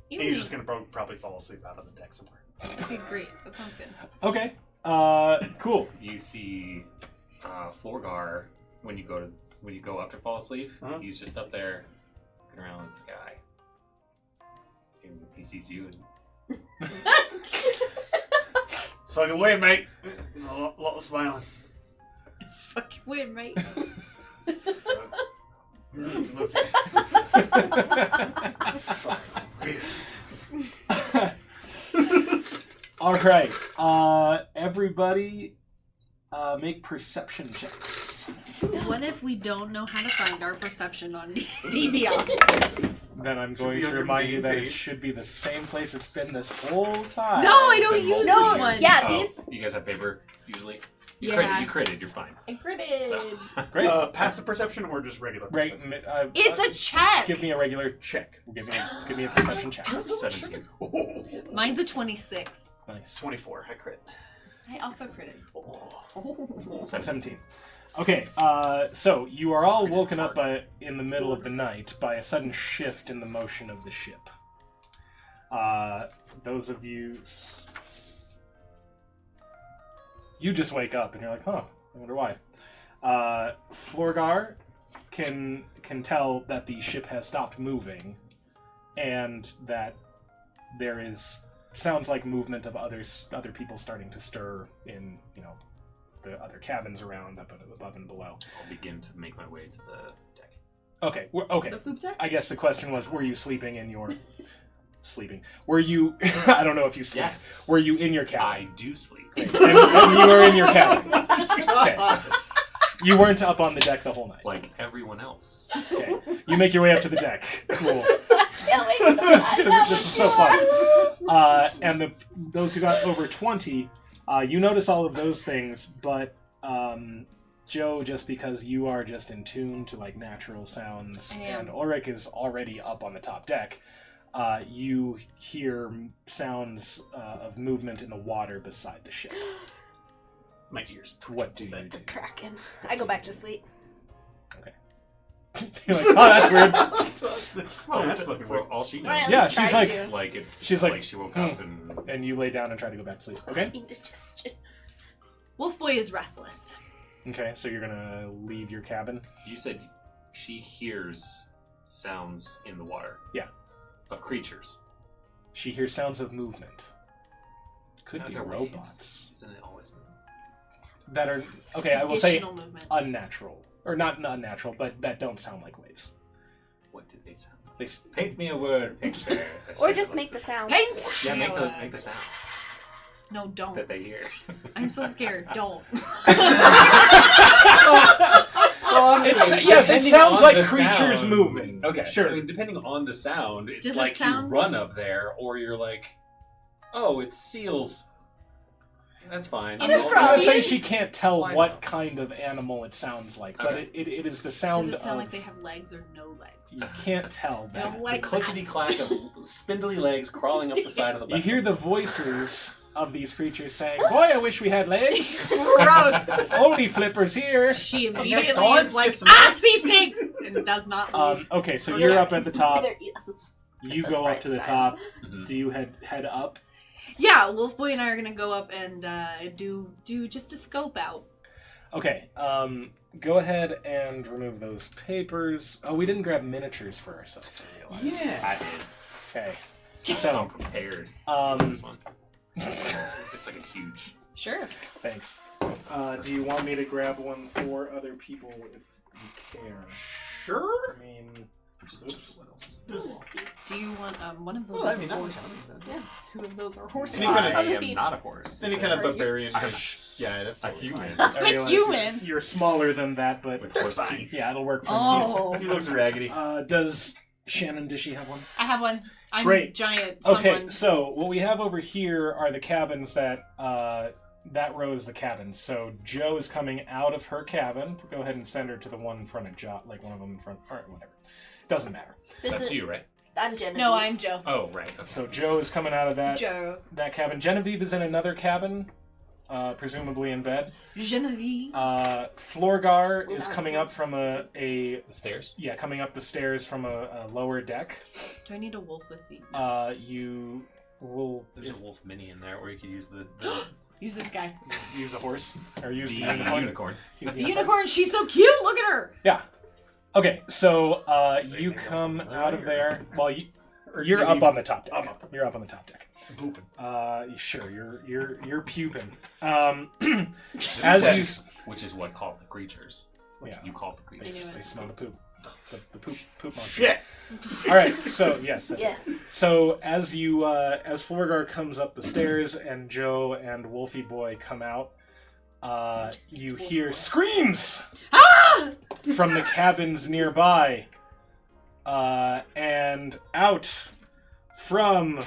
S4: Ew.
S3: He's just gonna probably fall asleep out on the deck somewhere.
S4: Okay, great. That sounds good.
S1: Okay. Cool.
S2: You see Florgar when you go up to fall asleep.
S3: Uh-huh.
S2: He's just up there looking around like this guy. And he sees you and
S3: It's fucking weird, mate. A lot of smiling.
S4: It's fucking weird, mate.
S3: Okay. Fucking weird.
S1: All right. Everybody, make perception checks.
S4: What if we don't know how to find our perception on DBR?
S1: Then I'm going
S3: Should be
S1: to
S3: on your
S1: remind
S3: main
S1: you that it
S3: page.
S1: should be the same place it's been this whole time.
S4: No, I
S2: It's
S4: don't
S2: been
S4: use
S2: multiple
S4: this
S2: years.
S4: one.
S5: Yeah,
S2: Oh,
S5: these.
S2: you guys have paper usually?
S4: Yeah.
S2: You critted, you're fine.
S5: I critted.
S2: So
S1: Great.
S3: Passive perception or just regular
S1: Right.
S3: perception?
S4: It's a check.
S1: Give me a regular check. Give me a perception check.
S2: 17.
S4: Mine's a 26.
S1: Nice.
S3: 24. I crit.
S4: I also critted.
S1: 17. Okay, so you are all woken up in the middle of the night by a sudden shift in the motion of the ship. Those of you just wake up and you're like, huh, I wonder why. Florgar can tell that the ship has stopped moving and that there is sounds like movement of other people starting to stir in, the other cabins around up above and below.
S2: I'll begin to make my way to the deck.
S1: Okay, okay.
S4: The poop deck?
S1: I guess the question was, were you sleeping in your sleeping. Were you? I don't know if you sleep.
S2: Yes.
S1: Were you in your cabin?
S2: I do sleep.
S1: and you were in your cabin. Okay. You weren't up on the deck the whole night.
S2: Like everyone else.
S1: Okay. You make your way up to the deck. Cool.
S5: Can't wait for that.
S1: This is so fun. And those who got over 20, you notice all of those things, but Joe, just because you are just in tune to like natural sounds, and Ulrich is already up on the top deck, you hear sounds of movement in the water beside the ship.
S3: My ears.
S1: What do you do?
S5: Kraken. I go back to sleep.
S1: You're like, oh, that's weird.
S3: Oh, that's fucking
S2: For
S3: weird.
S2: all she knows.
S5: Right,
S1: Yeah,
S5: let's
S1: she's
S5: try
S1: like-
S5: to.
S2: Like if
S1: She's like,
S2: she woke up and
S1: And you lay down and try to go back to sleep. Okay?
S5: Indigestion.
S4: Wolf Boy is restless.
S1: Okay, so you're gonna leave your cabin.
S2: you said she hears sounds in the water.
S1: Yeah.
S2: Of creatures.
S1: She hears sounds of movement. Could
S2: Are
S1: be
S2: there
S1: robots.
S2: waves? Isn't it always moving?
S1: That are, okay, I will say
S4: Additional movement.
S1: unnatural. Or not unnatural, but that don't sound like waves.
S2: What did they sound like?
S1: They,
S2: Paint me a word picture.
S5: Or just make the sound.
S4: Paint!
S2: Yeah, make
S4: No,
S2: the sound
S4: No, don't.
S2: that they hear.
S4: I'm so scared. Don't.
S1: yes, it
S2: depending
S1: sounds
S2: on
S1: like
S2: the
S1: creatures
S2: sound-
S1: moving.
S2: Okay,
S1: Sure.
S2: I mean, depending on the sound, it's
S4: Does it
S2: like you
S4: sound-
S2: run up there, or you're like, oh, it's seals. That's fine.
S4: You know,
S1: I'm gonna
S4: Robbie.
S1: say she can't tell
S2: Why
S1: what
S2: not?
S1: kind of animal it sounds like, but
S2: Okay.
S1: it is the
S4: Does
S1: sound
S4: it sound
S1: of...
S4: like they have legs or no legs?
S1: You can't tell
S4: I
S1: that.
S4: don't like
S2: The clickety clack of spindly legs crawling up the side of the
S1: You
S2: bed.
S1: hear the voices of these creatures saying, "Boy, I wish we had legs.
S4: Gross.
S1: Only flippers here."
S4: She
S3: Next
S4: immediately
S3: time,
S4: is like,
S3: get some-
S4: sea snakes! And does not leave.
S1: Okay, so
S4: Okay.
S1: you're up at the top.
S5: They're eels.
S1: You
S5: Princess
S1: go up to the
S5: Bride
S1: top.
S2: Mhm.
S1: Do you head up?
S4: Yeah, Wolf Boy and I are gonna go up and do just a scope out.
S1: Okay. Go ahead and remove those papers. Oh, we didn't grab miniatures for ourselves. I realize.
S3: Yeah.
S2: I did.
S1: Okay.
S2: I'm
S1: So,
S2: prepared.
S1: um,
S2: This one. It's like a huge.
S4: Sure.
S1: thanks. Do you want me to grab one for other people if you care?
S3: Sure.
S1: I mean, oops.
S2: What else is
S4: Do you want one of those
S3: Well, I
S4: is
S3: mean,
S4: a
S3: that
S4: horse?
S3: makes sense.
S4: Yeah, two of those are horses.
S3: Any kind of-
S4: I'll just
S2: I
S4: be
S2: am not a horse.
S3: Any kind of
S5: Are you-
S3: barbarian.
S2: I'm
S3: Yeah, that's
S2: a
S3: totally
S2: human.
S3: fine.
S1: I realize
S4: Human.
S1: You're smaller than that, but
S2: With
S3: That's
S2: horse
S3: fine.
S2: teeth.
S1: yeah, it'll work for
S4: Oh.
S3: He looks raggedy.
S1: me. Does Shannon, does she have one?
S4: I have one. I'm
S1: Great.
S4: giant.
S1: Okay,
S4: Someone.
S1: so what we have over here are the cabins that row is the cabins. So Joe is coming out of her cabin. Go ahead and send her to the one in front of Joe, like one of them in front, or whatever. Doesn't matter.
S5: This
S2: That's
S5: is,
S2: you, right?
S5: I'm Genevieve.
S4: No, I'm Joe.
S2: Oh, right. Okay.
S1: So Joe is coming out of that
S4: Joe.
S1: cabin. Genevieve is in another cabin, presumably in bed.
S4: Genevieve.
S1: Florgar is
S5: Well,
S1: coming up from a
S2: The stairs.
S1: coming up the stairs from a lower deck.
S4: Do I need a wolf with me?
S1: You will
S2: There's a wolf mini in there, or you could use the
S4: Use this guy.
S1: use a horse or use the
S2: unicorn.
S1: unicorn. Use
S4: The unicorn, she's so cute! Look at her!
S1: Yeah. Okay, so
S2: So
S1: you
S2: you
S1: come
S2: think
S1: out of there. Well,
S3: Or
S1: you're
S3: maybe-
S1: up on the top deck.
S3: I'm up.
S1: You're up on the top deck.
S3: Pooping.
S1: Sure, you're puping. As you,
S2: Which is what called the creatures.
S1: yeah,
S2: You called the
S1: they,
S2: creatures.
S4: knew it.
S1: they smell the poop. The poop monster.
S3: Shit.
S1: All right, so yes, that's
S5: Yes.
S1: it. So as you as Florgar comes up the stairs and Joe and Wolfie Boy come out, you
S4: Wolf
S1: hear
S4: Boy.
S1: screams
S4: Ah!
S1: from the cabins nearby, and out from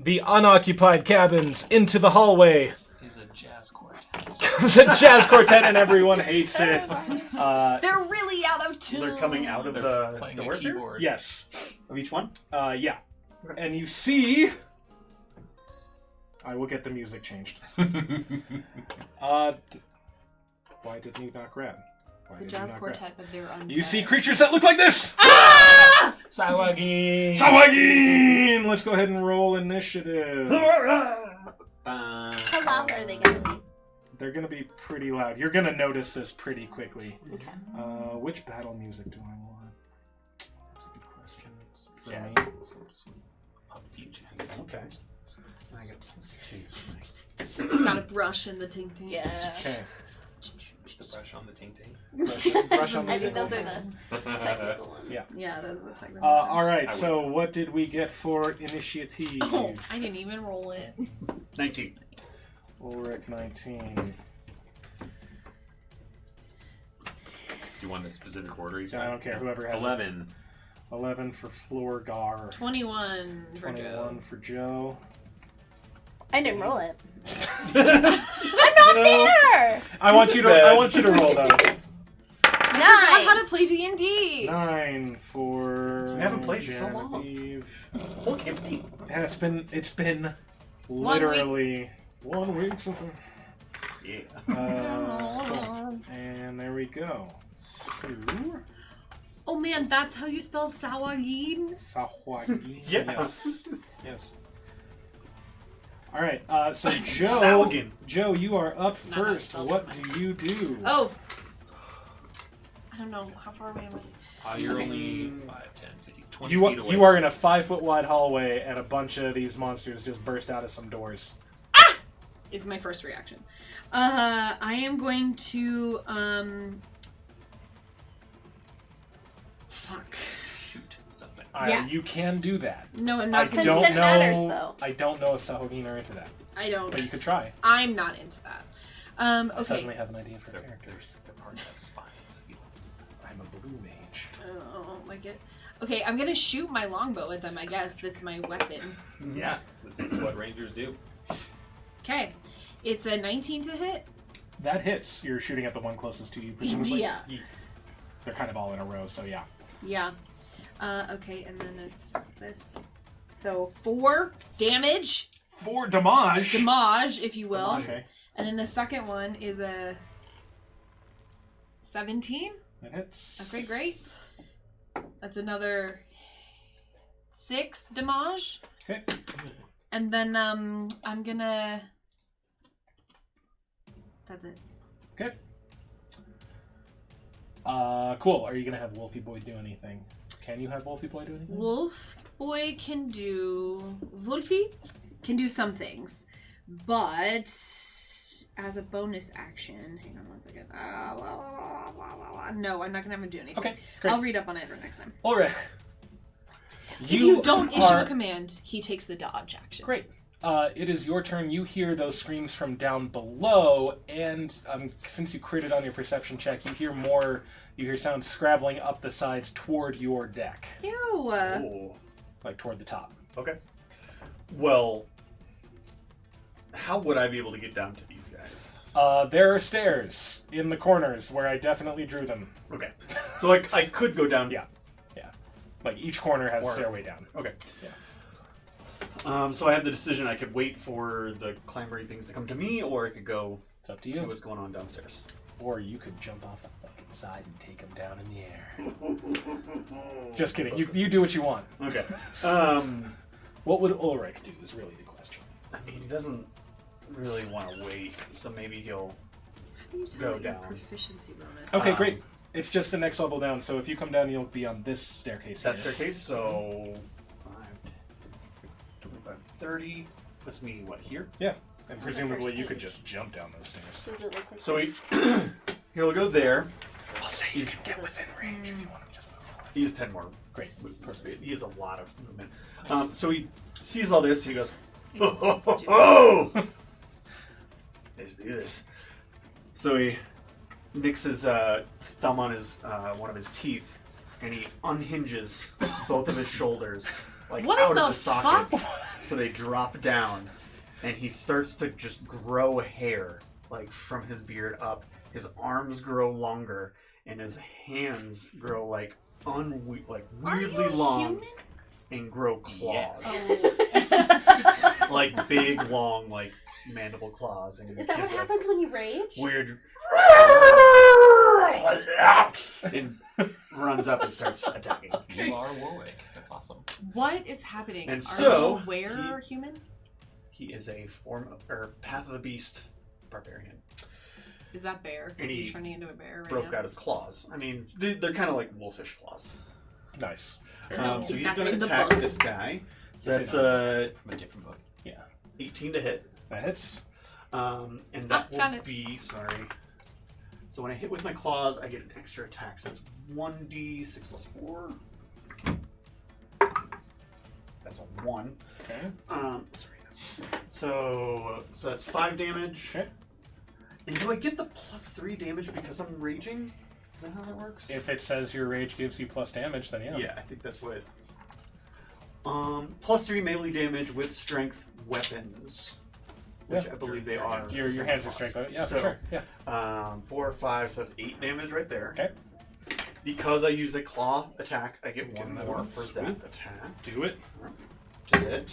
S1: the unoccupied cabins into the hallway
S2: Is a jazz quartet.
S1: comes a jazz quartet, and everyone hates it.
S4: They're really out of tune.
S3: They're coming out of
S2: They're
S3: the
S2: playing a
S3: doors here?
S2: keyboard.
S1: Yes.
S3: Of each one?
S1: Yeah. And you see... I will get the music changed. Why didn't you not grab? Why
S4: The
S1: did you
S4: jazz
S1: not grab?
S4: quartet, but they're undead.
S1: You see creatures that look like this!
S4: Ah!
S2: Sawagi.
S1: Sawagin! Let's go ahead and roll initiative.
S5: How loud are they going to be?
S1: They're gonna be pretty loud. You're gonna notice this pretty quickly.
S5: Okay.
S1: Which battle music do I want? That's a good question. For
S2: Jazz.
S1: me.
S3: Okay. I got +2.
S4: It's got a brush in the ting ting.
S5: Yeah.
S1: Okay.
S2: The brush on the ting ting.
S1: Brush on the
S5: I think
S1: table.
S5: those are the technical ones.
S1: Yeah.
S4: Yeah, those are the technical
S1: All right,
S2: I
S1: so what did we get for initiative?
S4: Oh, I didn't even roll it.
S3: 19.
S1: Ulrich 19.
S2: Do you want a specific order each
S1: I
S2: time?
S1: don't care, whoever has it.
S2: 11.
S1: 11 for Florgar.
S4: 21 for
S1: 21
S4: Joe.
S1: for Joe.
S5: I didn't roll it.
S3: I'm
S5: not there!
S1: I want you to roll though.
S4: I how to play D&D.
S1: 9 for
S3: We haven't played in so long.
S1: Genevieve.
S3: Okay.
S1: Yeah, it's been literally 1 week since.
S3: Yeah.
S1: Cool. And there we go.
S4: Oh man, that's how you spell Sawagin?
S1: Sahwagi.
S3: Yeah.
S1: Yes. All right. So
S3: Sawagin.
S1: Joe, you are up
S4: No,
S1: first.
S4: no,
S1: What do you do?
S4: Oh. I don't know. How far away am I?
S2: You're
S4: Okay.
S2: only 5, 10, 15, 20
S1: You
S2: feet away.
S1: are in a 5-foot wide hallway, and a bunch of these monsters just burst out of some doors.
S4: Is my first reaction. I am going to, fuck.
S2: Shoot something.
S4: Yeah.
S1: You can do that.
S4: No, I'm
S1: I
S4: not.
S5: Consent
S1: don't know.
S5: matters, though.
S1: I don't know if Sahogin are into that,
S4: I don't.
S1: but you could try.
S4: I'm not into that.
S1: I
S4: Okay.
S1: suddenly have an idea for a
S2: Their
S1: character.
S2: parts have spines.
S1: I'm a blue mage.
S4: I don't like it. Okay, I'm gonna shoot my longbow at them, I guess. This is my weapon.
S2: Yeah, this is what rangers do.
S4: Okay. It's a 19 to hit.
S1: That hits. You're shooting at the one closest to you, presumably.
S4: Yeah.
S1: They're kind of all in a row, so yeah.
S4: Yeah. Okay, and then it's this. So 4 damage.
S1: 4 damage.
S4: Damage, if you will.
S1: Okay.
S4: And then the second one is a 17.
S1: That hits.
S4: Okay, great. That's another 6 damage.
S1: Okay.
S4: And then I'm gonna. That's it.
S1: Okay. Cool. Are you gonna have Wolfie Boy do anything? Can you have Wolfie Boy do anything?
S4: Wolfie can do some things, but as a bonus action, hang on 1 second. No, I'm not gonna have him do anything.
S1: Okay, great.
S4: I'll read up on it for next time.
S1: Ulrich.
S4: If you don't issue a command, he takes the dodge action.
S1: Great. It is your turn. You hear those screams from down below, and since you critted on your perception check, you hear more. You hear sounds scrabbling up the sides toward your deck,
S4: Ew.
S3: Oh.
S1: like toward the top.
S3: Okay. Well, how would I be able to get down to these guys?
S1: There are stairs in the corners where I definitely drew them.
S3: Okay. So I could go down.
S1: Yeah. Like each corner has a stairway down.
S3: Okay.
S1: Yeah.
S3: So I have the decision. I could wait for the clambery things to come to me, or I could go
S1: It's up to
S3: see
S1: you.
S3: what's going on downstairs.
S1: Or you could jump off the fucking side and take them down in the air. Just kidding. You do what you want.
S3: Okay.
S1: What would Ulrich do is really the question.
S3: I mean, he doesn't really want to wait, so maybe he'll.
S4: How do you tell
S3: Go
S4: what your
S3: down.
S4: proficiency bonus?
S1: Okay,
S3: Um,
S1: great. It's just the next level down, so if you come down, you'll be on this staircase
S3: That
S1: here.
S3: staircase, so 5, 25, 30. Puts me, what, here?
S1: Yeah, and
S5: the
S1: presumably
S5: first
S1: you could
S5: page.
S1: just jump down those stairs.
S5: Does it look like
S3: So
S5: this?
S3: he'll go there.
S1: I'll say you can get within range if you want to just move forward.
S3: He has 10 more.
S1: Great.
S3: Perfect. He has a lot of movement. So he sees all this, he goes,
S4: It's stupid.
S3: oh! Let's do this. So he nicks his thumb on his one of his teeth, and he unhinges both of his shoulders, like
S4: What
S3: out
S4: in
S3: of
S4: the
S3: the sockets,
S4: fuck?
S3: so they drop down, and he starts to just grow hair, like from his beard up. His arms grow longer, and his hands grow like
S4: Are
S3: weirdly
S4: you
S3: long
S4: human?
S3: and grow claws,
S5: Oh.
S3: like big long like mandible claws. And
S5: Is that what
S3: he's, like,
S5: happens when you rage?
S3: weird and runs up and starts attacking.
S2: You are Warwick. That's awesome.
S4: What is happening?
S3: And
S4: Are
S3: so,
S4: you aware human?
S3: He is a form of, or Path of the Beast barbarian.
S4: Is that bear?
S3: And he
S4: He's turning into a bear right
S3: Broke
S4: now.
S3: out his claws. I mean, they're kind of like wolfish claws.
S1: Nice.
S3: So he's
S4: That's
S3: going to
S4: in the
S3: attack
S4: book.
S3: this guy. So
S1: Is
S3: that's
S2: Is it from a different book?
S3: 18 to hit.
S1: That hits.
S3: And that
S4: found
S3: will
S4: it.
S3: be, sorry, So when I hit with my claws, I get an extra attack. So that's 1d6 plus 4. That's a 1.
S1: Okay.
S3: So that's 5 damage.
S1: Okay.
S3: And do I get the plus 3 damage because I'm raging? Is that how that works?
S1: If it says your rage gives you plus damage, then yeah.
S3: Yeah, I think that's what. Plus 3 melee damage with strength weapons, which I believe they are.
S1: Your hands are strength. Yeah,
S3: so,
S1: for sure. Yeah.
S3: 4 or 5, so that's 8 damage right there.
S1: Okay.
S3: Because I use a claw attack, I get
S1: Get
S3: 1
S1: another
S3: more
S1: one.
S3: for
S1: Sweet.
S3: that attack.
S1: Do it.
S3: To hit.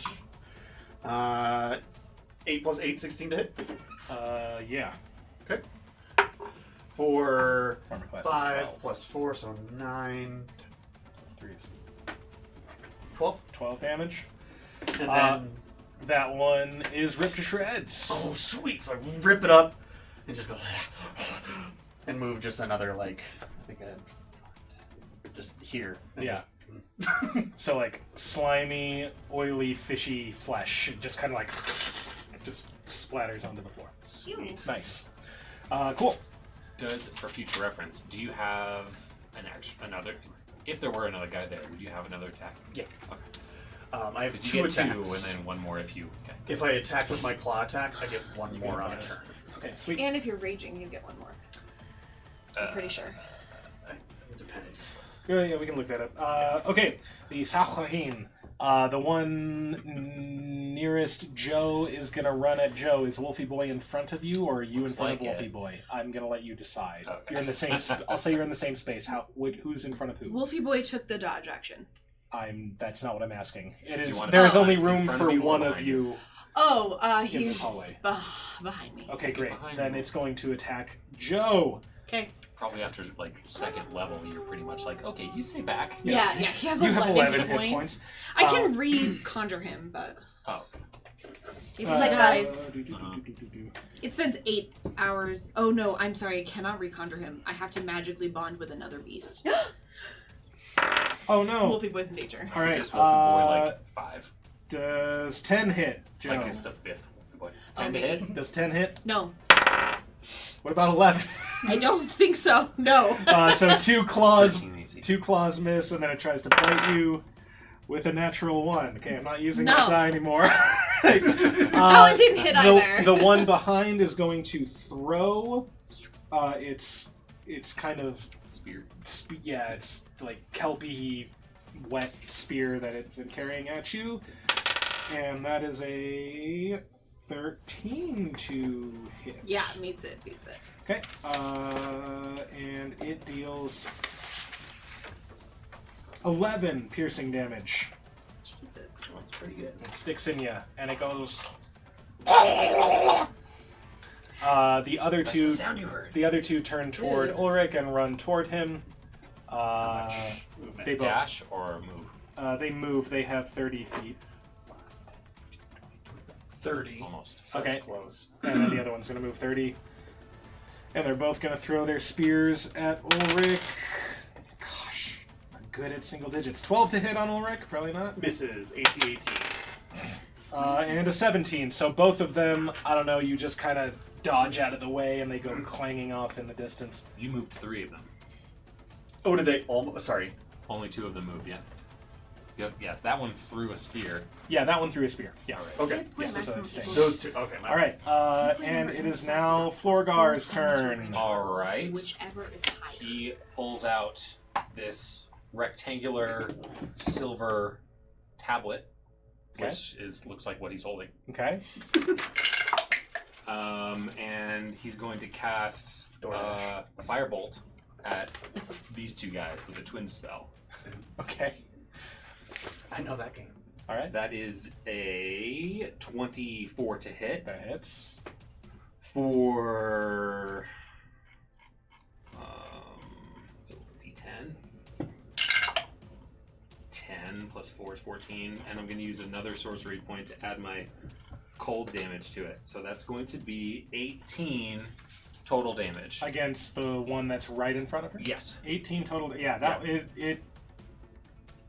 S3: 8 plus 8, 16 to hit.
S1: Yeah.
S3: Okay. For
S1: Armor class is
S3: 5
S1: 12.
S3: plus 4, so 9.
S1: Plus 3 is
S3: 12.
S1: 12 damage.
S3: And then.
S1: That one is ripped to shreds.
S3: Oh, sweet! So I rip it up and just go. And move just another, like. I think just here. And
S1: Yeah.
S3: just-
S1: So like slimy, oily, fishy flesh, just kind of like just splatters onto the floor.
S3: Sweet.
S1: Nice. Cool.
S2: Does, for future reference, do you have another? If there were another guy there, would you have another attack?
S1: Yeah.
S2: Okay.
S3: I have
S2: But
S3: 2
S2: you get
S3: attacks.
S2: 2, and then 1 more if you. Okay.
S3: If I attack with my claw attack, I get 1
S1: You
S3: more
S1: get
S3: on a
S1: bonus.
S3: turn.
S1: Okay, sweet.
S4: And if you're raging, you get 1 more. I'm pretty sure.
S3: It depends.
S1: Yeah, we can look that up. Okay, the Sachahin. The one nearest Joe is gonna run at Joe. Is Wolfie Boy in front of you, or are you
S2: Looks
S1: in front
S2: like
S1: of Wolfie
S2: it.
S1: Boy? I'm gonna let you decide.
S2: Okay.
S1: You're in the same. I'll say you're in the same space. Who's in front of who?
S4: Wolfie Boy took the dodge action.
S1: That's not what I'm asking. It is.
S2: want
S1: There is
S4: to-
S1: only
S2: in
S1: room
S2: front
S1: for
S2: of you or
S1: one of
S2: behind
S1: you.
S4: Oh,
S1: the
S4: he's
S1: hallway.
S4: behind me.
S1: Okay, great.
S2: behind
S1: Then
S2: you.
S1: it's going to attack Joe.
S4: Okay.
S2: Probably after like 2nd level, you're pretty much like, okay, you stay back.
S4: Yeah, he has
S1: You
S4: 11,
S1: have 11
S4: hit
S1: hit
S4: points.
S1: points.
S4: I can re-conjure him, but
S2: Oh.
S4: if like guys,
S2: Uh-huh.
S4: it spends 8 hours. Oh no, I'm sorry, I cannot re-conjure him. I have to magically bond with another beast.
S1: Oh no!
S4: Wolfie Boy's in danger.
S1: All right.
S2: Is this Wolfie Boy like 5?
S1: Does 10 hit, Joe?
S2: Like, is the 5th Wolfie Boy? 10 to
S4: maybe.
S2: hit?
S1: Does 10 hit?
S4: No,
S1: What about 11?
S4: I don't think so. No.
S1: So 2 claws
S2: 13 AC.
S1: 2 claws miss, and then it tries to bite you with a natural 1. Okay, I'm not using
S4: No.
S1: that die anymore.
S4: That one didn't hit either.
S1: The one behind is going to throw. It's kind of
S2: Spear.
S1: it's like kelpy, wet spear that it's been carrying at you, and that is a 13 to hit.
S4: Yeah, beats it.
S1: Okay. And it deals 11 piercing damage.
S4: Jesus.
S2: That's pretty good.
S1: It sticks in you, and it goes. The other
S2: That's
S1: two,
S2: the sound you heard.
S1: the other two turn toward Ulrich and run toward him. They both.
S2: Dash or move?
S1: They move. They have 30 feet,
S3: 30.
S2: Almost.
S3: So
S1: Okay.
S3: that's close.
S1: and then the other one's going to move 30. And they're both going to throw their spears at Ulrich. Gosh, I'm good at single digits. 12 to hit on Ulrich, probably not.
S3: Misses. AC 18.
S1: And a 17. So both of them, I don't know, you just kind of dodge out of the way and they go clanging off in the distance.
S2: You moved 3 of them.
S3: Oh, did they almost? Sorry.
S2: Only 2 of them moved, yeah. Yep, yes, that one threw a spear.
S1: Yeah, that one threw a spear. Yes.
S2: Alright.
S3: Okay.
S1: Yes,
S4: Maximum
S1: so it's
S4: people.
S3: Those two. Okay.
S1: All right, and it is now Florgar's turn.
S2: Alright.
S4: Whichever is higher.
S2: He pulls out this rectangular silver tablet,
S1: Okay.
S2: which looks like what he's holding.
S1: Okay.
S2: And he's going to cast
S3: DoorDash.
S2: a firebolt at these 2 guys with a twin spell.
S1: Okay.
S3: I know that game.
S1: All right.
S2: That is a 24 to hit
S1: That hits.
S2: for so D10. 10 plus 4 is 14, and I'm going to use another sorcery point to add my cold damage to it. So that's going to be 18 total damage.
S1: Against the one that's right in front of her.
S2: Yes.
S1: 18 total. Yeah.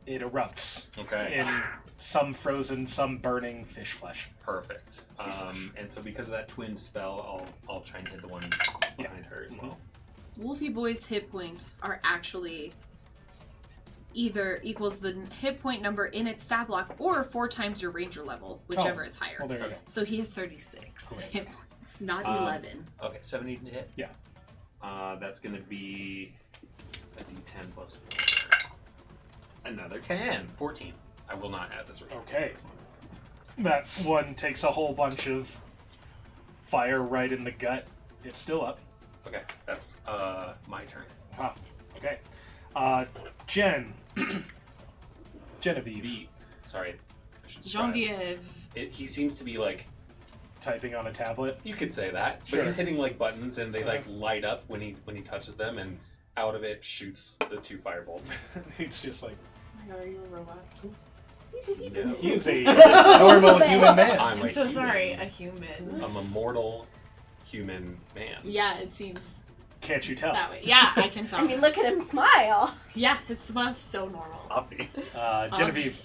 S1: It erupts
S2: Okay.
S1: in some frozen, some burning fish flesh.
S2: Perfect. And so because of that twin spell, I'll try and hit the one that's behind her as well.
S4: Wolfie Boy's hit points are actually either equals the hit point number in its stat block or 4 times your ranger level, whichever is higher.
S1: Well, there you go.
S4: So he has 36
S1: Cool.
S4: hit points, not 11.
S6: Okay, 70 to hit.
S1: Yeah.
S6: That's gonna be a D10 plus another 10. 14.
S2: I will not add this.
S1: Okay. That one takes a whole bunch of fire right in the gut. It's still up.
S2: Okay, that's my turn.
S1: Ah, okay. Genevieve.
S2: Sorry. I should describe.
S4: Genevieve.
S2: He seems to be like,
S1: Typing on a tablet.
S2: you could say that,
S1: Sure.
S2: but he's hitting like buttons and they like light up when he touches them, and out of it shoots the 2 firebolts.
S1: He's just like,
S4: Are you a robot?
S2: No.
S1: he is a normal human man.
S4: I'm
S2: a
S4: so
S2: human.
S4: sorry, a human.
S2: I'm a mortal human man.
S4: Yeah, it seems
S1: Can't you tell?
S4: that way. Yeah, I can tell.
S5: I mean, look at him smile.
S4: Yeah, his smile's so normal.
S3: Obvi.
S1: Genevieve,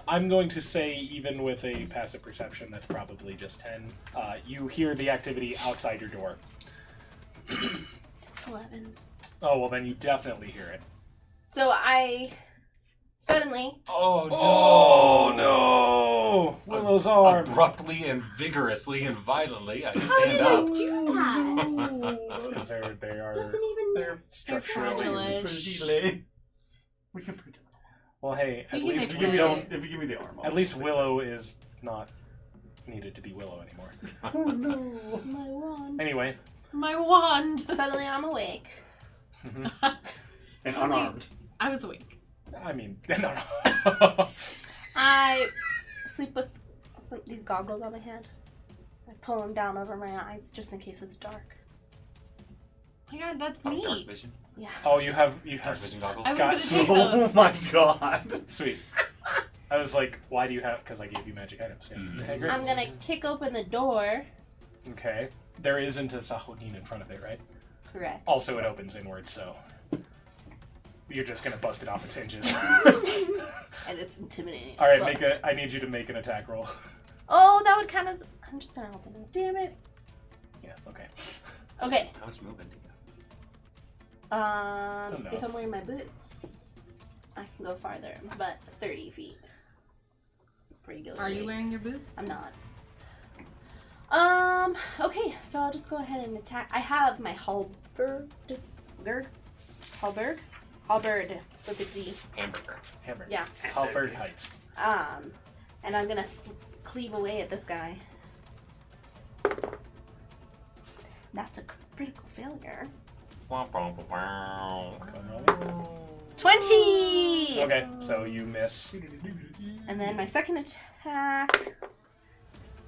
S1: I'm going to say, even with a passive perception, that's probably just 10. You hear the activity outside your door.
S5: It's 11.
S1: Oh, well, then you definitely hear it.
S5: So I suddenly
S2: Oh no!
S1: Oh, no! Willow's arm.
S2: Abruptly and vigorously and violently, I stand up.
S1: That's because they are...
S5: doesn't even
S3: They're
S5: miss.
S3: structurally pretty late. We can pretend.
S1: Well, hey, at
S4: You can
S1: least
S4: mix
S1: we
S4: it.
S1: don't...
S3: If you give me the arm,
S1: At least Willow is not needed to be Willow anymore.
S3: Oh no.
S5: My wand.
S1: Anyway.
S4: My wand.
S5: Suddenly I'm awake.
S3: And
S4: Suddenly-
S3: unarmed.
S4: I was awake.
S1: I mean, no.
S5: I sleep with these goggles on my head. I pull them down over my eyes just in case it's dark.
S4: Oh my god, that's
S6: Dark
S4: neat.
S6: vision.
S5: Yeah.
S1: Oh, you have
S6: Dark vision goggles.
S4: I was
S1: Got
S4: gonna
S1: some-
S4: take
S3: Oh
S4: those.
S3: my god.
S1: Sweet. I was like, why do you have... Because I gave you magic items. Yeah.
S6: Mm.
S1: Okay, great.
S5: I'm gonna kick open the door.
S1: Okay. There isn't a Sahuagin in front of it, right?
S5: Correct.
S1: Also, it opens inward, so... You're just gonna bust it off its hinges.
S5: And it's intimidating.
S1: Alright,
S5: Look.
S1: I need you to make an attack roll.
S5: Oh, that would count as. I'm just gonna open it. Damn it.
S1: Yeah, okay.
S5: Okay.
S6: How much movement do you
S1: Enough.
S5: If I'm wearing my boots, I can go farther, but 30 feet. Regularly.
S4: Are you wearing your boots?
S5: I'm not. Okay, so I'll just go ahead and attack. I have my halberd with a D.
S6: Hamburger.
S1: Hammer.
S5: Yeah.
S1: Halberd Heights.
S5: And I'm gonna cleave away at this guy. That's a critical failure.
S6: Womp, womp, womp.
S5: 20!
S1: Okay, so you miss.
S5: And then my second attack.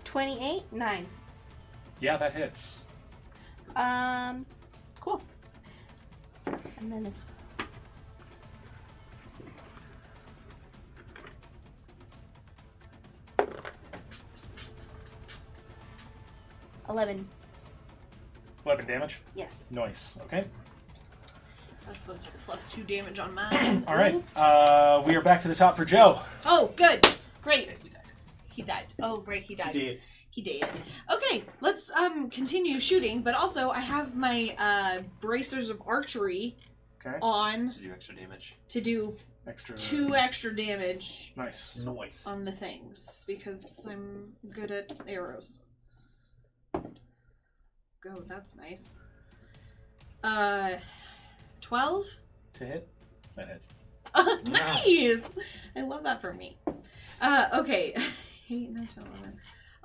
S5: 28, 9.
S1: Yeah, that hits.
S5: Cool. And then it's 11.
S1: 11 damage.
S5: Yes.
S1: Nice. Okay.
S4: I was supposed to plus 2 damage on mine.
S1: All right. We are back to the top for Joe.
S4: Oh, good. Great. He died. Oh, great. He died.
S3: Did.
S4: He did. Okay, let's continue shooting, but also I have my bracers of archery
S1: Okay.
S4: on
S6: To do extra damage.
S4: to do
S1: Extra.
S4: 2 extra damage
S1: Nice.
S3: Noise.
S4: on the things because I'm good at arrows. Go, that's nice. 12?
S1: To hit. That hits.
S4: Nice! I love that for me. Okay. 8, 9, 10, 11.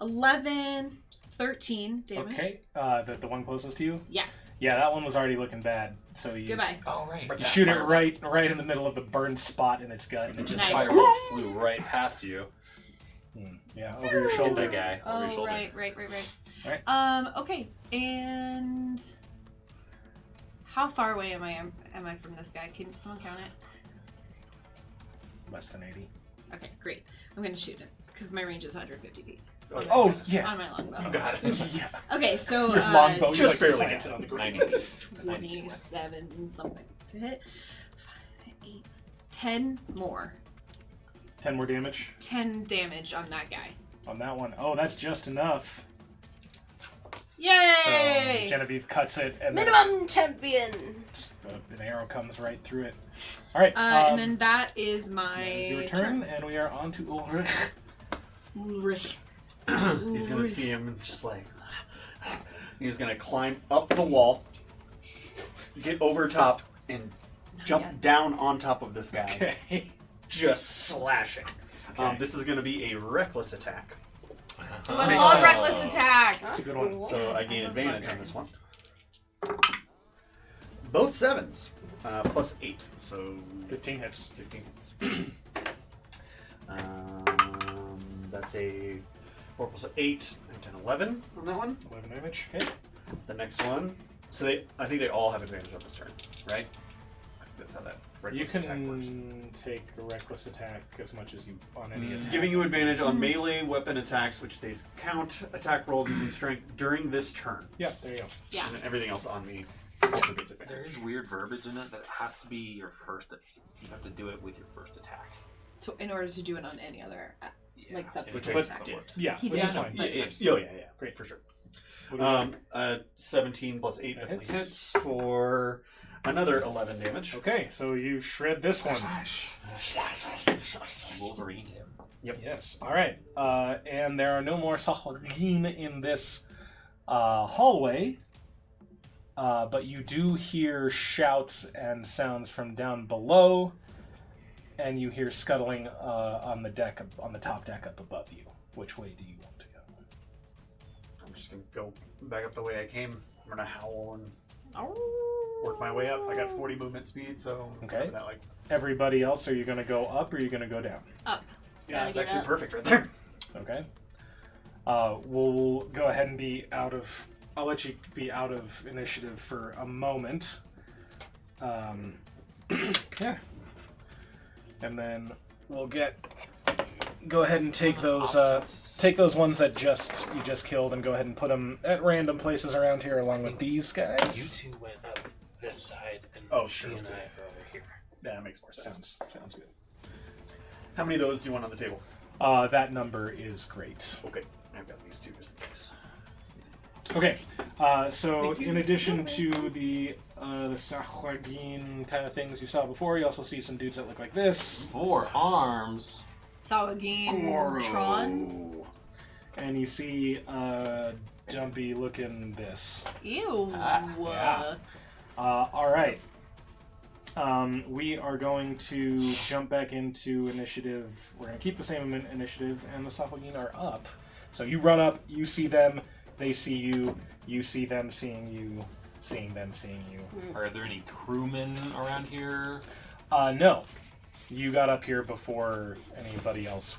S4: 11, 13 damage.
S1: Okay. The one closest to you.
S4: Yes.
S1: Yeah, that one was already looking bad. So you
S4: Goodbye.
S6: Oh, right.
S1: you shoot it right in the middle of the burned spot in its gut, and it just
S4: Nice.
S1: fires.
S2: Firebolt flew right past you.
S1: Yeah, over your shoulder.
S2: Big guy over your
S4: Oh,
S2: shoulder.
S4: right. Okay, and how far away am I from this guy? Can someone count it?
S1: Less than 80.
S4: Okay, great. I'm gonna shoot it because my range is 150 feet.
S1: Oh yeah.
S4: On my longbow.
S3: You got it.
S1: Yeah.
S4: Okay, so
S1: Your longbow, you
S3: just
S1: like
S3: barely
S1: plant
S3: hits
S1: it
S3: it.
S1: on the ground.
S6: 90 feet.
S4: 27 something to hit. 5, 8, 10 more.
S1: 10 more damage
S4: 10 damage on that guy.
S1: on that one. Oh, that's just enough.
S4: Yay! Yay.
S1: Genevieve cuts it, and
S5: Minimum champion.
S1: then an arrow comes right through it. All right.
S4: And then that is
S1: that
S4: my
S1: is your turn, and we are on to Ulrich.
S4: Ulrich.
S3: He's gonna see him and just like he's gonna climb up the wall, get over top, and jump down on top of this guy,
S1: Okay.
S3: just slashing.
S1: Okay.
S3: This is gonna be a reckless attack,
S4: An all reckless attack.
S1: That's a good one.
S3: so I gain advantage on this one. Both 7s, plus 8, so
S1: 15 hits.
S3: 15 hits. That's a 4 plus 8, 9, 10, 11 on that one.
S1: 11 damage. Hit.
S3: The next one. So I think they all have advantage on this turn, right? I think that's how that
S1: You
S3: reckless attack works.
S1: can take a reckless attack as much as you on any attack.
S3: Giving you advantage on melee weapon attacks, which they count attack rolls using strength during this turn.
S1: Yeah, there you go.
S4: Yeah.
S3: And then everything else on me also gets
S6: There
S3: advantage.
S6: is weird verbiage in it that it has to be your first. You have to do it with your first attack.
S4: So in order to do it on any other like subsequent
S3: Which I
S4: attack.
S3: did.
S1: Yeah,
S4: He
S1: which
S4: did.
S1: is fine.
S3: Yeah, great for sure.
S1: What do we got?
S3: 17 plus 8
S1: That
S3: definitely
S1: hits.
S3: hits for another 11 damage.
S1: Okay, so you shred this one.
S6: Wolverine him.
S1: Yes. All right. And there are no more Sahagin in this hallway, but you do hear shouts and sounds from down below, and you hear scuttling on the deck, on the top deck up above you. Which way do you want to go?
S3: I'm just going to go back up the way I came. I'm going to howl and work my way up. I got 40 movement speed, so
S1: Okay.
S3: that, like,
S1: Everybody else, are you going to go up or are you going to go down?
S4: Up.
S3: yeah,
S4: Gotta
S3: it's
S4: get
S3: actually
S4: up.
S3: perfect right there.
S1: Okay. We'll go ahead and be out of. I'll let you be out of initiative for a moment. Yeah. And then we'll go ahead and take those ones that you just killed and go ahead and put them at random places around here along with these guys.
S7: You two went up this side, and
S3: Oh,
S7: she
S3: sure.
S7: and I are over here.
S3: Yeah, that makes more sense.
S1: Sounds good.
S3: How many of those do you want on the table?
S1: That number is great.
S3: Okay, I've got these two just in case.
S1: Okay, so in addition to the Sahagin kind of things you saw before, you also see some dudes that look like this.
S6: 4 arms.
S4: Salagine Trons.
S1: And you see dumpy looking this.
S4: Ew.
S1: Yeah. All right. We are going to jump back into initiative. We're going to keep the same initiative, and the Sahagin are up. So you run up, you see them, they see you, you see them seeing you, seeing them seeing you.
S6: Are there any crewmen around here?
S1: No. You got up here before anybody else